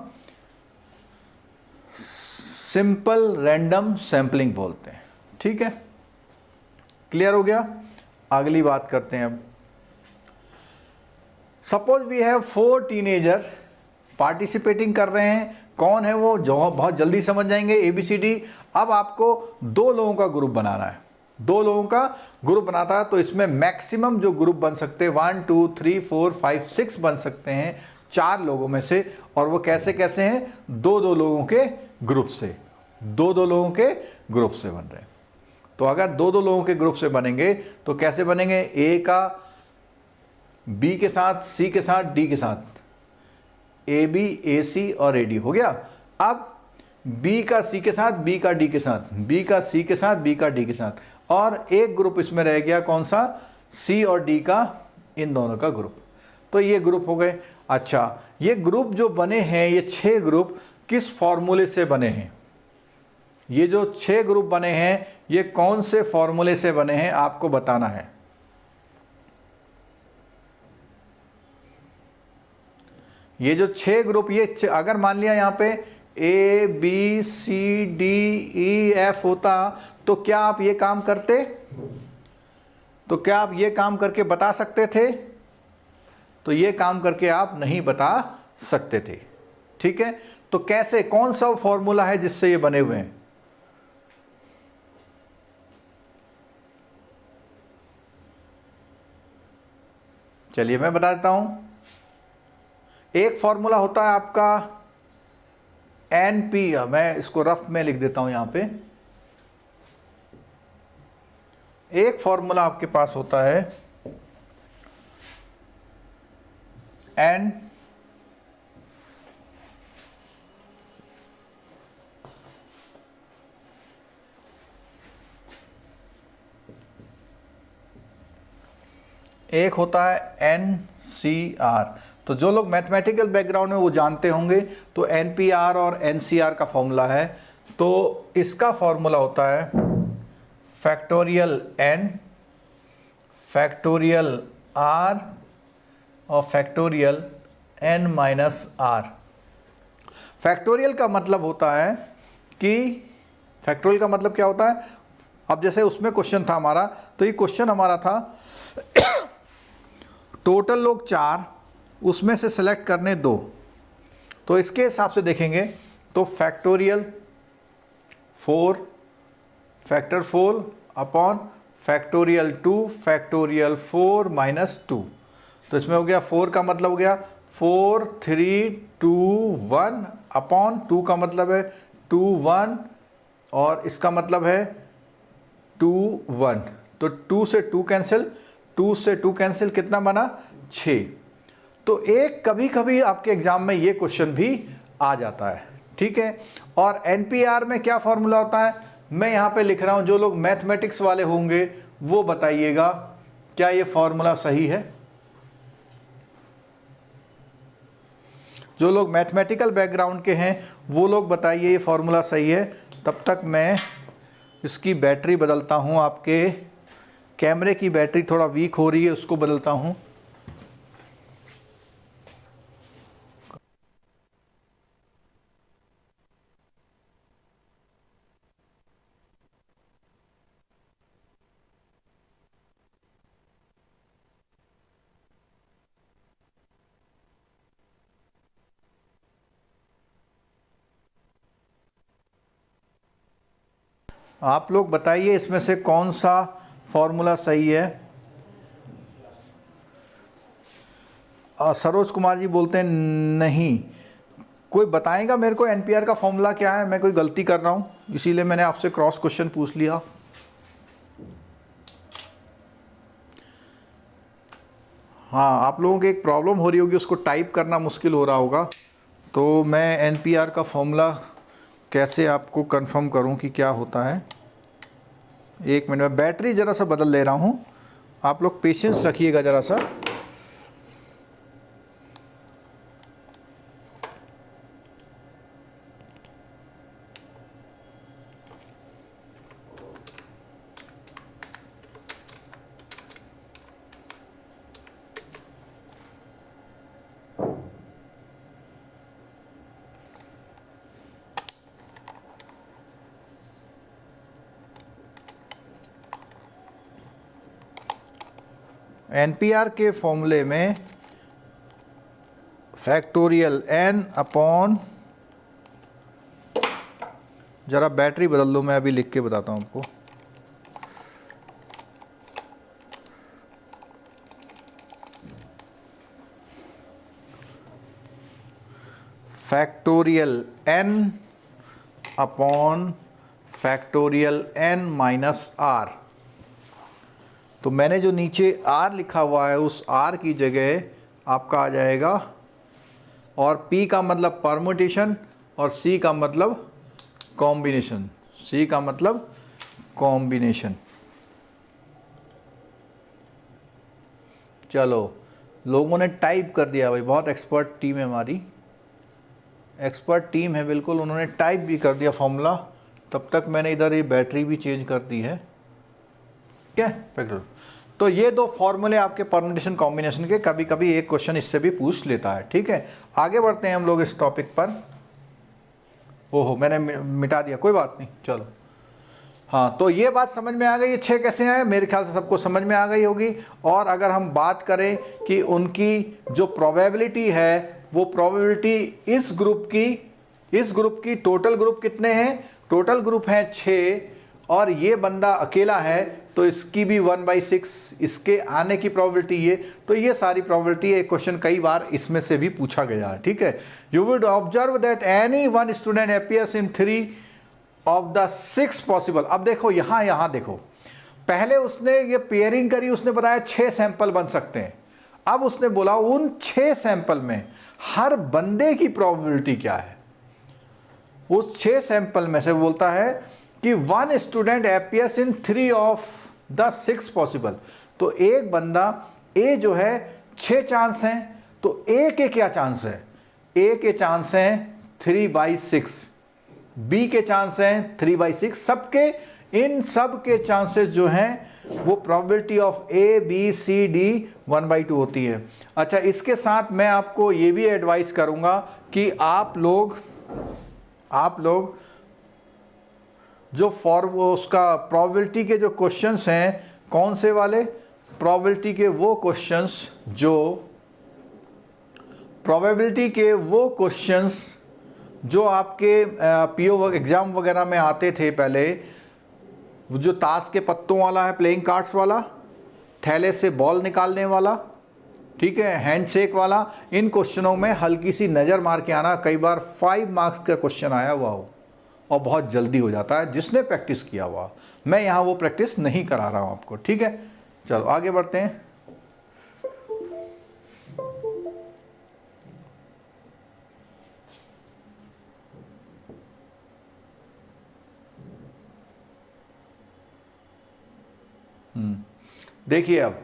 सिंपल रैंडम सैंपलिंग बोलते हैं, ठीक है। क्लियर हो गया? अगली बात करते हैं अब। Suppose we have 4 teenager participating कर रहे हैं। कौन है वो? जो बहुत जल्दी समझ जाएंगे, ABCD। अब आपको 2 लोगों का ग्रुप बनाना है, 2 लोगों का ग्रुप बनाता है, तो इसमें मैक्सिमम जो ग्रुप बन सकते हैं 1 2 3 4 5 6 बन सकते हैं 4 लोगों में से। और वो कैसे कैसे हैं? 2-2 लोगों के ग्रुप से, 2-2 लोगों के ग्रुप से बन रहे हैं। तो अगर 2-2 लोगों के ग्रुप से बनेंगे तो कैसे बनेंगे? A का B के साथ, C के साथ, D के साथ, AB, AC और AD हो गया। अब B का C के साथ, B का D के साथ, B का C के साथ, B का D के साथ, और एक ग्रुप इसमें रह गया, कौन सा? C और D का, इन दोनों का ग्रुप। तो ये ग्रुप हो गए। अच्छा, ये ग्रुप जो बने हैं, ये 6 ग्रुप किस फॉर्मूले से बने हैं? ये जो 6 ग्रुप बने हैं, ये कौन से फॉर्मूले से बने हैं आपको बताना है। ये जो 6 ग्रुप, ये अगर मान लिया यहाँ पे ABCDEF होता तो क्या आप ये काम करते? तो क्या आप ये काम करके बता सकते थे? तो ये काम करके आप नहीं बता सकते थे, ठीक है। तो कैसे, कौन सा फॉर्मूला है जिससे ये बने हुए हैं? चलिए मैं बता देता हूं। एक फॉर्मूला होता है आपका NP, मैं इसको रफ में लिख देता हूं यहां पे। एक फॉर्मूला आपके पास होता है N एक होता है NCR। तो जो लोग मैथमेटिकल बैकग्राउंड में वो जानते होंगे, तो NPR और NCR का फॉर्मूला है। तो इसका फॉर्मूला होता है फैक्टोरियल n, फैक्टोरियल r और factorial n minus r। Factorial का मतलब होता है कि फैक्टोरियल का मतलब क्या होता है, अब जैसे उसमें क्वेश्चन था हमारा, तो ये क्वेश्चन हमारा था टोटल लोग 4, उसमें से सेलेक्ट करने 2। तो इसके हिसाब से देखेंगे तो factorial 4 factor 4 upon factorial 2 factorial 4 minus 2। तो इसमें हो गया 4 का मतलब हो गया 4 3 2 1 अपॉन 2 का मतलब है 2 1 और इसका मतलब है 2 1। तो 2 से 2 कैंसिल, 2 से 2 कैंसिल, कितना बना 6। तो एक कभी कभी आपके एग्जाम में ये क्वेश्चन भी आ जाता है, ठीक है। और NPR में क्या फॉर्मूला होता है, मैं यहाँ पे लिख रहा हूँ, जो लोग मैथमेटिक्स वाले होंगे वो बताइएगा क्या ये फॉर्मूला सही है। जो लोग मैथमेटिकल बैकग्राउंड के हैं वो लोग बताइए ये फॉर्मूला सही है। तब तक मैं इसकी बैटरी बदलता हूँ, आपके कैमरे की बैटरी थोड़ा वीक हो रही है, उसको बदलता हूँ। आप लोग बताइए इसमें से कौन सा फॉर्मूला सही है। सरोज कुमार जी बोलते हैं नहीं। कोई बताएगा मेरे को NPR का फॉर्मूला क्या है, मैं कोई गलती कर रहा हूँ इसीलिए मैंने आपसे क्रॉस क्वेश्चन पूछ लिया। हाँ, आप लोगों की एक प्रॉब्लम हो रही होगी, उसको टाइप करना मुश्किल हो रहा होगा। तो मैं NPR का फॉर्मूला कैसे आपको कंफर्म करूं कि क्या होता है। एक मिनट में बैटरी ज़रा सा बदल ले रहा हूं, आप लोग पेशेंस रखिएगा ज़रा सा। NPR के फॉर्मूले में फैक्टोरियल n अपॉन, ज़रा बैटरी बदल लो, मैं अभी लिख के बताता हूँ आपको। Factorial n upon factorial n minus r। तो मैंने जो नीचे r लिखा हुआ है उस r की जगह आपका आ जाएगा, और p का मतलब परम्यूटेशन और c का मतलब कॉम्बिनेशन, c का मतलब कॉम्बिनेशन। चलो, लोगों ने टाइप कर दिया भाई, बहुत एक्सपर्ट टीम है हमारी, एक्सपर्ट टीम है बिल्कुल, उन्होंने टाइप भी कर दिया फॉर्मूला। तब तक मैंने इधर ये बैटरी भी चेंज कर दी है, क्या फैक्टर। तो ये 2 फॉर्मूले आपके परम्यूटेशन कॉम्बिनेशन के, कभी कभी एक क्वेश्चन इससे भी पूछ लेता है, ठीक है। आगे बढ़ते हैं हम लोग इस टॉपिक पर। ओहो, मैंने मिटा दिया, कोई बात नहीं, चलो। हाँ, तो ये बात समझ में आ गई, ये 6 कैसे आए, मेरे ख्याल से सबको समझ में आ गई होगी। और अगर हम बात करें कि उनकी जो प्रोबेबिलिटी है, वो प्रोबेबिलिटी इस ग्रुप की टोटल ग्रुप कितने हैं, टोटल ग्रुप हैं 6, और ये बंदा अकेला है तो इसकी भी 1/6 इसके आने की प्रोबेबिलिटी ये। तो ये सारी प्रोबेबिलिटी, एक क्वेश्चन कई बार इसमें से भी पूछा गया है, ठीक है। You would observe that any one student appears in 3 of the 6 possible. अब देखो यहाँ देखो, पहले उसने ये पेयरिंग करी, उसने बताया 6 सैंपल बन सकते हैं। अब उसने बोला उन 6 सैंपल में हर बंदे की प्रोबेबिलिटी क्या है। उस 6 सैंपल में से बोलता है कि 1 student appears in 3 of the 6 possible. तो एक बंदा ए जो है 6 चांस हैं, तो ए के क्या चांस है? ए के चांस हैं 3/6, बी के चांस हैं 3/6, सबके इन सब के चांसेस जो हैं वो probability of A B C D 1/2 होती है। अच्छा, इसके साथ मैं आपको ये भी एडवाइस करूंगा कि आप लोग जो उसका प्रोबेबिलिटी के जो क्वेश्चंस हैं, कौन से वाले? प्रोबेबिलिटी के वो क्वेश्चंस जो आपके पीओ एग्जाम वगैरह में आते थे पहले, वो जो ताश के पत्तों वाला है, प्लेइंग कार्ड्स वाला, थैले से बॉल निकालने वाला, ठीक है, हैंडशेक वाला, इन क्वेश्चनों में हल्की सी नज़र मार के आना। कई बार 5 मार्क्स का क्वेश्चन आया हुआ हो और बहुत जल्दी हो जाता है जिसने प्रैक्टिस किया हुआ। मैं यहाँ वो प्रैक्टिस नहीं करा रहा हूँ आपको, ठीक है। चलो आगे बढ़ते हैं। देखिए अब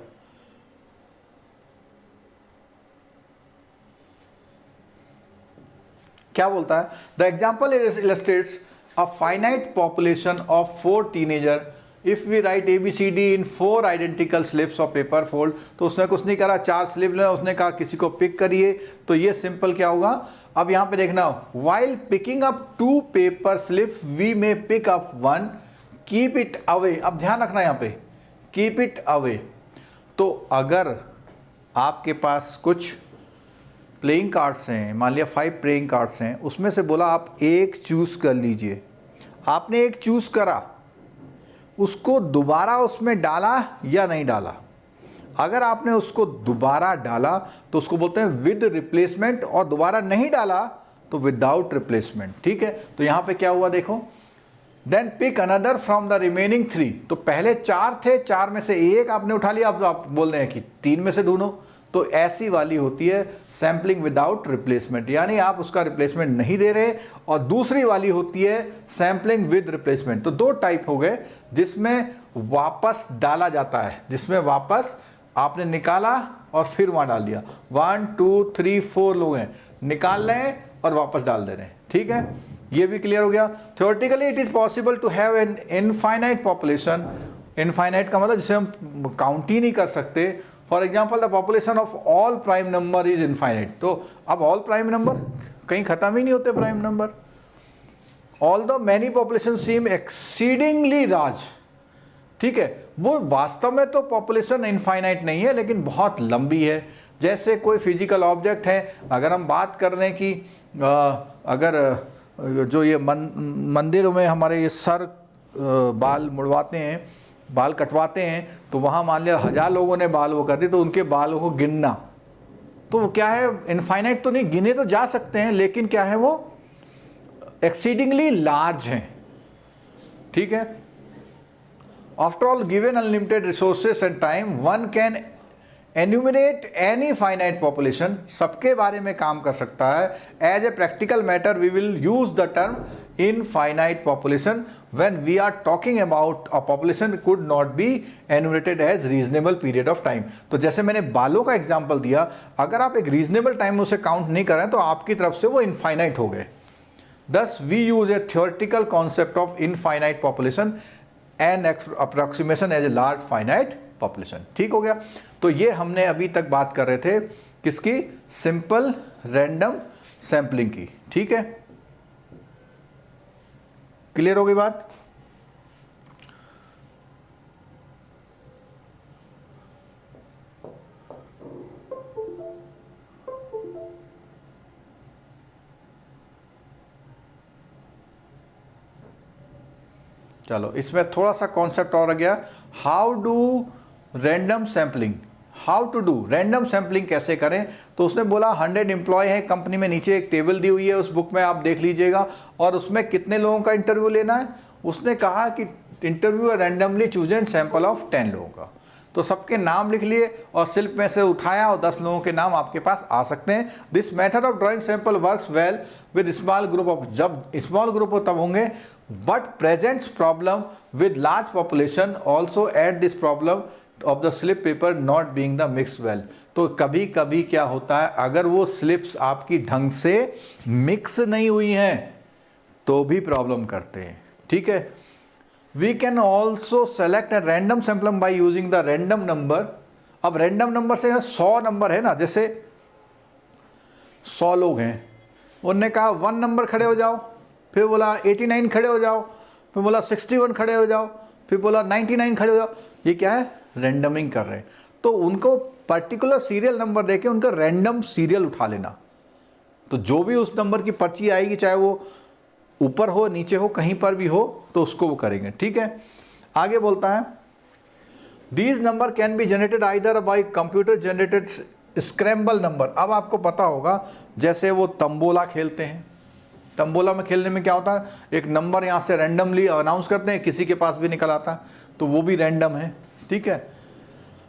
क्या बोलता है? The example illustrates a finite population of 4 teenager if we write ABCD in 4 identical slips of paper fold. तो उसने कुछ नहीं करा, 4 स्लिप लेना, उसने कहा किसी को पिक करिए। तो ये सिंपल क्या होगा? अब यहां पे देखना, while picking up 2 paper slip we may pick up 1, keep it away. अब ध्यान रखना यहां पे, कीप इट अवे। तो अगर आपके पास कुछ प्लेइंग कार्ड्स हैं, मान लिया 5 प्लेइंग कार्ड्स हैं, उसमें से बोला आप एक चूज कर लीजिए। आपने एक चूज करा, उसको दोबारा उसमें डाला या नहीं डाला? अगर आपने उसको दोबारा डाला तो उसको बोलते हैं विद रिप्लेसमेंट, और दोबारा नहीं डाला तो विदाउट रिप्लेसमेंट, ठीक है। तो यहां पे क्या हुआ देखो, then pick another from the remaining 3। तो पहले 4 थे, 4 में से एक आपने उठा लिया, अब आप बोल रहे हैं कि 3 में से ढूंढो। तो ऐसी वाली होती है सैम्पलिंग विदाउट रिप्लेसमेंट, यानी आप उसका रिप्लेसमेंट नहीं दे रहे। और दूसरी वाली होती है सैम्पलिंग विद रिप्लेसमेंट। तो 2 टाइप हो गए, जिसमें वापस डाला जाता है, जिसमें वापस आपने निकाला और फिर वहां डाल दिया। 1 2 3 4 लोग हैं, निकाल रहे हैं और वापस डाल दे रहे हैं, ठीक है। ये भी क्लियर हो गया। Theoretically it is possible to have an infinite population. Infinite का मतलब जिसे हम काउंट ही नहीं कर सकते। For example the population of all prime number is infinite. तो अब ऑल प्राइम नंबर कहीं खत्म ही नहीं होते prime number. Although many population seem exceedingly large, ठीक है, वो वास्तव में तो पॉपुलेशन इनफाइनाइट नहीं है, लेकिन बहुत लंबी है। जैसे कोई फिजिकल ऑब्जेक्ट है, अगर हम बात कर रहे हैं कि अगर जो ये मंदिरों में हमारे ये सर बाल मुड़वाते हैं, बाल कटवाते हैं, तो वहाँ मान लिया 1000 लोगों ने बाल वो कर दी, तो उनके बालों को गिनना तो वो क्या है, इनफाइनाइट तो नहीं, गिने तो जा सकते हैं, लेकिन क्या है, वो एक्सीडिंगली लार्ज हैं, ठीक है। After all given unlimited resources and time one can enumerate any finite population. सबके बारे में काम कर सकता है। As a practical matter we will use the term infinite population when we are talking about a population could not be enumerated as reasonable period of time. तो जैसे मैंने बालों का एग्जाम्पल दिया, अगर आप एक रीजनेबल टाइम में उसे काउंट नहीं करें तो आपकी तरफ से वो इनफाइनाइट हो गए। Thus, we use a theoretical concept of infinite population and approximation as a large finite population। ठीक हो गया। तो ये हमने अभी तक बात कर रहे थे किसकी? सिंपल रैंडम सैंपलिंग की, ठीक है। क्लियर हो गई बात? चलो इसमें थोड़ा सा कॉन्सेप्ट और आ गया। How do random sampling, how to do random sampling कैसे करें? तो उसने बोला 100 एम्प्लॉय है कंपनी में, नीचे एक टेबल दी हुई है, उस बुक में आप देख लीजिएगा, और उसमें कितने लोगों का इंटरव्यू लेना है। उसने कहा कि interview randomly choose and sample of 10 लोगों का। तो सबके नाम लिख लिए और स्लिप में से उठाया और 10 लोगों के नाम आपके पास आ सकते हैं। This method of drawing sample works well with small group of, जब स्मॉल ग्रुप तब होंगे, but presents problem with large population also add this problem of the slip paper not being the mix well. तो कभी कभी क्या होता है, अगर वो स्लिप्स आपकी ढंग से मिक्स नहीं हुई हैं तो भी प्रॉब्लम करते हैं, ठीक है। We can also select a random sampling by using the random number. अब रैंडम नंबर से 100 नंबर है ना, जैसे 100 लोग हैं, उनने कहा 1 नंबर खड़े हो जाओ, फिर बोला 89 खड़े हो जाओ, फिर बोला 61 खड़े हो जाओ, फिर बोला 99 खड़े हो जाओ। ये क्या है, रैंडमिंग कर रहे हैं। तो उनको पर्टिकुलर सीरियल नंबर देके उनका रैंडम सीरियल उठा लेना, तो जो भी उस नंबर की पर्ची आएगी, चाहे वो ऊपर हो नीचे हो कहीं पर भी हो, तो उसको वो करेंगे, ठीक है। आगे बोलता है these number can be generated either by computer generated scramble number. अब आपको पता होगा, जैसे वो तंबोला खेलते हैं, तंबोला में खेलने में क्या होता है, एक नंबर यहाँ से रैंडमली अनाउंस करते हैं, किसी के पास भी निकल आता है, तो वो भी रैंडम है, ठीक है।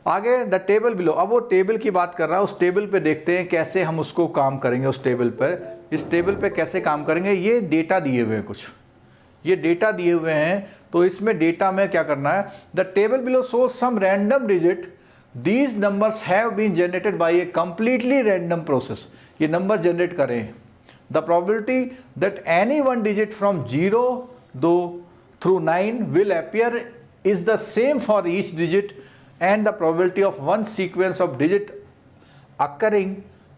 आगे द टेबल बिलो, अब वो टेबल की बात कर रहा है, उस टेबल पे देखते हैं कैसे हम उसको काम करेंगे। उस टेबल पर, इस टेबल पे कैसे काम करेंगे, ये डेटा दिए हुए हैं, कुछ ये डेटा दिए हुए हैं, तो इसमें डेटा में क्या करना है, the table below shows some random digit, these numbers have been generated by a completely random process. ये नंबर जनरेट करें, the probability that any one digit from 0 through 9 will appear is the same for each digit, and the probability of one sequence of digit occurring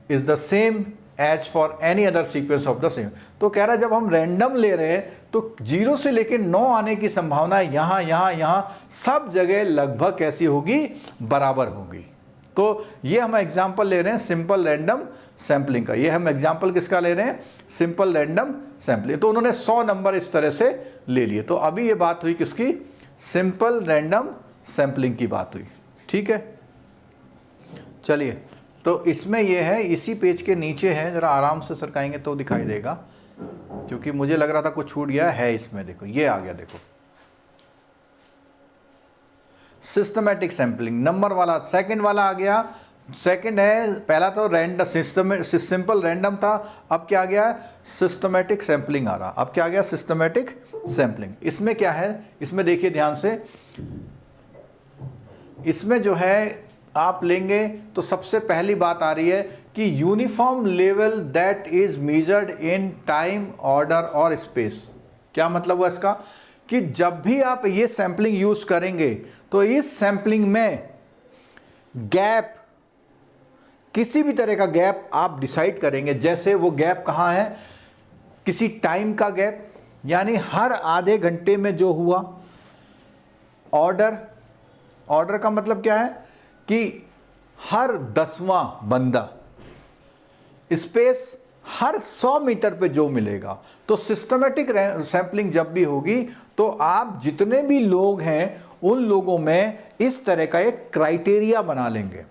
is the same as for any other sequence of the same। तो कह रहा है जब हम random ले रहे हैं तो 0 से लेकर 9 आने की संभावना यहाँ यहाँ यहाँ सब जगह लगभग कैसी होगी, बराबर होगी। तो ये हम एग्जाम्पल ले रहे हैं सिंपल रैंडम सैम्पलिंग का। ये हम एग्जाम्पल किसका ले रहे हैं, सिंपल रैंडम सैम्पलिंग। तो उन्होंने 100 नंबर इस तरह से ले लिए। तो अभी ये बात हुई किसकी, सिंपल रैंडम सैम्पलिंग की बात हुई, ठीक है। चलिए, तो इसमें ये है, इसी पेज के नीचे है, ज़रा आराम से सरकाएंगे तो दिखाई देगा, क्योंकि मुझे लग रहा था कुछ छूट गया है इसमें। देखो ये आ गया, देखो सिस्टमैटिक सैम्पलिंग नंबर वाला, सेकंड वाला आ गया। सेकंड है, पहला तो रैंडम सिंपल रैंडम था, अब क्या आ गया, सिस्टमैटिक सैम्पलिंग आ रहा। अब क्या आ गया, सिस्टमैटिक सैम्पलिंग। इसमें क्या है, इसमें देखिए ध्यान से, इसमें जो है आप लेंगे तो सबसे पहली बात आ रही है कि uniform level that is measured in time, order और स्पेस। क्या मतलब हुआ इसका, कि जब भी आप ये सैम्पलिंग यूज करेंगे तो इस सैम्पलिंग में गैप, किसी भी तरह का गैप आप डिसाइड करेंगे। जैसे वो गैप कहाँ है, किसी टाइम का गैप, यानी हर आधे घंटे में जो हुआ। ऑर्डर का मतलब क्या है कि हर 10वां बंदा। स्पेस, हर 100 मीटर पे जो मिलेगा। तो सिस्टमैटिक सैम्पलिंग जब भी होगी तो आप जितने भी लोग हैं उन लोगों में इस तरह का एक क्राइटेरिया बना लेंगे,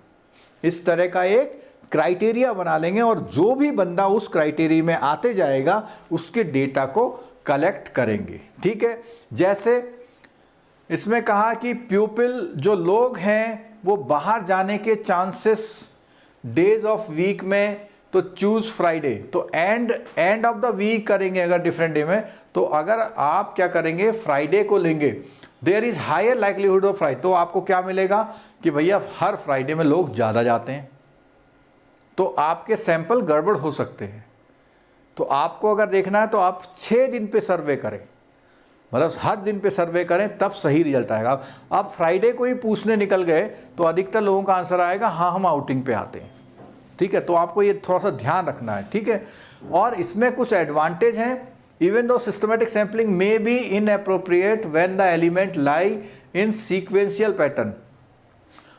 इस तरह का एक क्राइटेरिया बना लेंगे, और जो भी बंदा उस क्राइटेरिया में आते जाएगा उसके डेटा को कलेक्ट करेंगे, ठीक है। जैसे इसमें कहा कि प्यूपिल जो लोग हैं वो बाहर जाने चांसेस डेज ऑफ वीक में, तो चूज फ्राइडे, तो एंड ऑफ द वीक करेंगे अगर डिफरेंट डे में। तो अगर आप क्या करेंगे, फ्राइडे को लेंगे, there is higher likelihood of Friday, तो आपको क्या मिलेगा कि भैया हर फ्राइडे में लोग ज़्यादा जाते हैं, तो आपके सैंपल गड़बड़ हो सकते हैं। तो आपको अगर देखना है तो आप 6 दिन पे सर्वे करें, मतलब हर दिन पे सर्वे करें, तब सही रिजल्ट आएगा। आप फ्राइडे को ही पूछने निकल गए तो अधिकतर लोगों का आंसर आएगा हाँ हम आउटिंग पे आते हैं, ठीक है। तो आपको ये थोड़ा सा ध्यान रखना है, ठीक है। और इसमें कुछ एडवांटेज हैं। Even though systematic sampling may be inappropriate when the element lie in sequential pattern,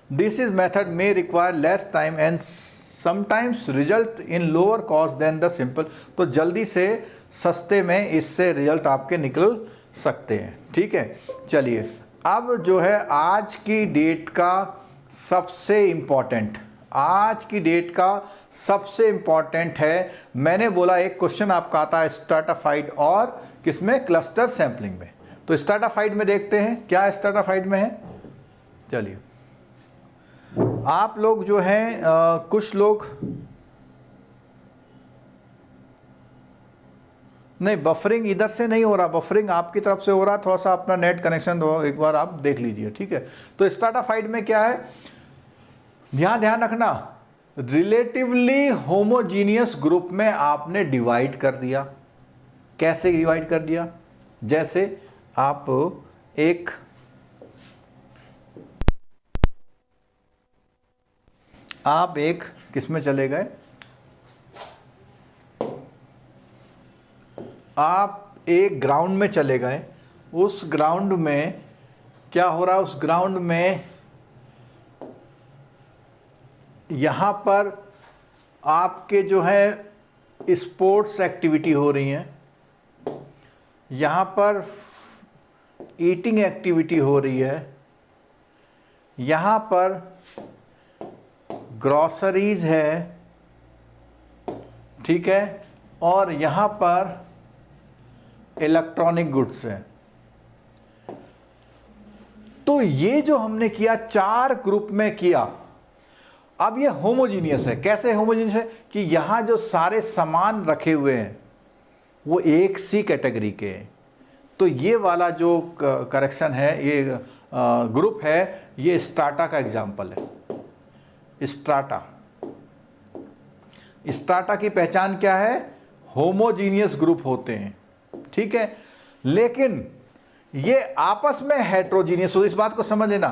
this is method may require less time and sometimes result in lower cost than the simple. तो जल्दी से सस्ते में इससे result आपके निकल सकते हैं, ठीक है। चलिए, अब जो है आज की डेट का सबसे इम्पॉर्टेंट, आज की डेट का सबसे इम्पॉर्टेंट है, मैंने बोला एक क्वेश्चन आपका आता है स्ट्रैटाफाइड और किसमें, क्लस्टर सैम्पलिंग में। तो स्ट्रैटाफाइड में देखते हैं क्या स्ट्रैटाफाइड में है। चलिए, आप लोग जो नहीं, बफरिंग इधर से नहीं हो रहा, बफरिंग आपकी तरफ से हो रहा, थोड़ा सा अपना नेट कनेक्शन दो, एक बार आप देख लीजिए, ठीक है। तो स्ट्रैटाफाइट में क्या है, ध्यान रखना, रिलेटिवली होमोजीनियस ग्रुप में आपने डिवाइड कर दिया। कैसे डिवाइड कर दिया, जैसे आप एक किस में चले गए, आप एक ग्राउंड में चले गए, उस ग्राउंड में क्या हो रहा है, उस ग्राउंड में यहाँ पर आपके जो है स्पोर्ट्स एक्टिविटी हो रही हैं, यहाँ पर ईटिंग एक्टिविटी हो रही है, यहाँ पर ग्रॉसरीज है, ठीक है, और यहाँ पर इलेक्ट्रॉनिक गुड्स है। तो ये जो हमने किया 4 ग्रुप में किया, अब ये होमोजीनियस है। कैसे होमोजीनियस है कि यहां जो सारे सामान रखे हुए हैं वो एक सी कैटेगरी के हैं। तो ये वाला जो करेक्शन है, ये ग्रुप है, ये स्ट्राटा का एग्जाम्पल है। स्ट्राटा की पहचान क्या है, होमोजीनियस ग्रुप होते हैं, ठीक है। लेकिन ये आपस में हेट्रोजीनियस हो, इस बात को समझ लेना,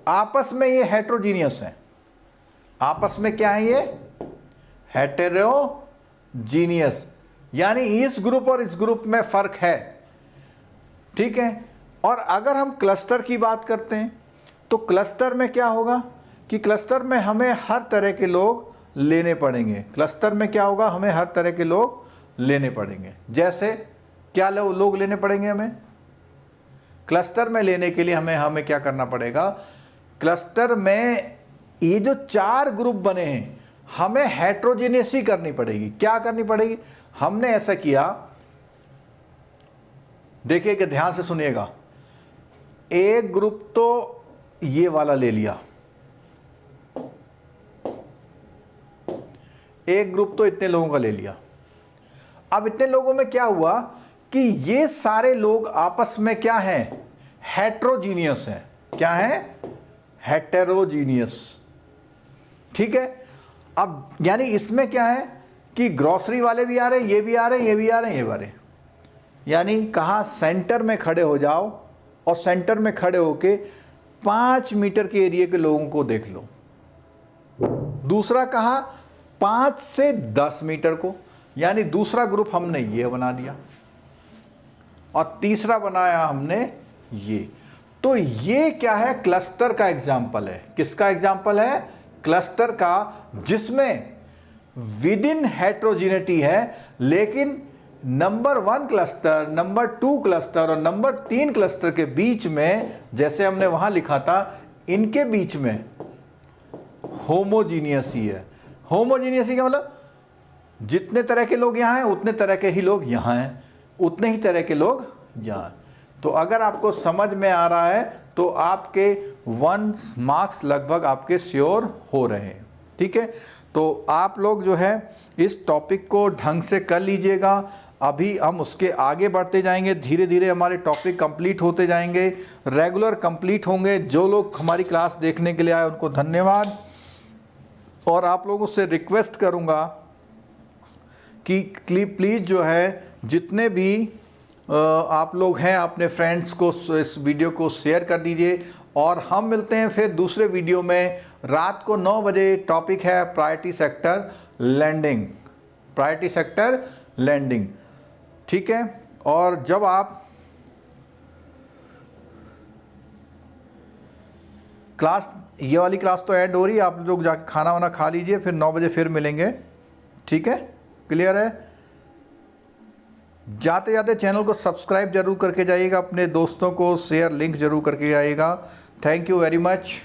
आपस में ये हेट्रोजीनियस है। आपस में क्या है, ये हेटेरोजीनियस, यानी इस ग्रुप और इस ग्रुप में फर्क है, ठीक है। और अगर हम क्लस्टर की बात करते हैं तो क्लस्टर में क्या होगा कि क्लस्टर में हमें हर तरह के लोग लेने पड़ेंगे। क्लस्टर में क्या होगा, हमें हर तरह के लोग लेने पड़ेंगे। जैसे क्या लोग लेने पड़ेंगे हमें क्लस्टर में लेने के लिए, हमें क्या करना पड़ेगा, क्लस्टर में ये जो 4 ग्रुप बने हैं हमें हेट्रोजीनियस ही करनी पड़ेगी। क्या करनी पड़ेगी, हमने ऐसा किया, देखिए कि ध्यान से सुनिएगा, एक ग्रुप तो ये वाला ले लिया, एक ग्रुप तो इतने लोगों का ले लिया। अब इतने लोगों में क्या हुआ कि ये सारे लोग आपस में क्या हैं, हेट्रोजीनियस हैं। क्या है, हेटेरोजीनियस, ठीक है। अब यानी इसमें क्या है कि ग्रोसरी वाले भी आ रहे हैं, ये भी आ रहे हैं, ये भी आ रहे हैं, ये भी आ रहे हैं। यानी कहाँ, सेंटर में खड़े हो जाओ और सेंटर में खड़े होके 5 मीटर के एरिया के लोगों को देख लो। दूसरा कहा 5 से 10 मीटर को, यानी दूसरा ग्रुप हमने ये बना दिया और तीसरा बनाया हमने ये। तो ये क्या है, क्लस्टर का एग्जाम्पल है। किसका एग्जाम्पल है, क्लस्टर का, जिसमें विद इन हेट्रोजिनिटी है, लेकिन नंबर 1 क्लस्टर, नंबर 2 क्लस्टर और नंबर 3 क्लस्टर के बीच में, जैसे हमने वहां लिखा था, इनके बीच में होमोजीनियस ही है। होमोजीनियस ही का मतलब जितने तरह के लोग यहाँ हैं उतने तरह के ही लोग यहाँ हैं, उतने ही तरह के लोग यहाँ। तो अगर आपको समझ में आ रहा है तो आपके 1 मार्क्स लगभग आपके श्योर हो रहे हैं, ठीक है। तो आप लोग जो है इस टॉपिक को ढंग से कर लीजिएगा। अभी हम उसके आगे बढ़ते जाएंगे, धीरे धीरे हमारे टॉपिक कंप्लीट होते जाएंगे, रेगुलर कंप्लीट होंगे। जो लोग हमारी क्लास देखने के लिए आए उनको धन्यवाद, और आप लोगों से रिक्वेस्ट करूंगा कि प्लीज़ जो है जितने भी आप लोग हैं अपने फ्रेंड्स को इस वीडियो को शेयर कर दीजिए। और हम मिलते हैं फिर दूसरे वीडियो में रात को 9 बजे। टॉपिक है priority sector lending, priority sector lending, ठीक है। और जब आप क्लास, ये वाली क्लास तो ऐड हो रही है, आप लोग जाके खाना वाना खा लीजिए, फिर 9 बजे फिर मिलेंगे, ठीक है। क्लियर है। जाते जाते चैनल को सब्सक्राइब जरूर करके जाइएगा, अपने दोस्तों को शेयर लिंक जरूर करके जाइएगा। Thank you very much.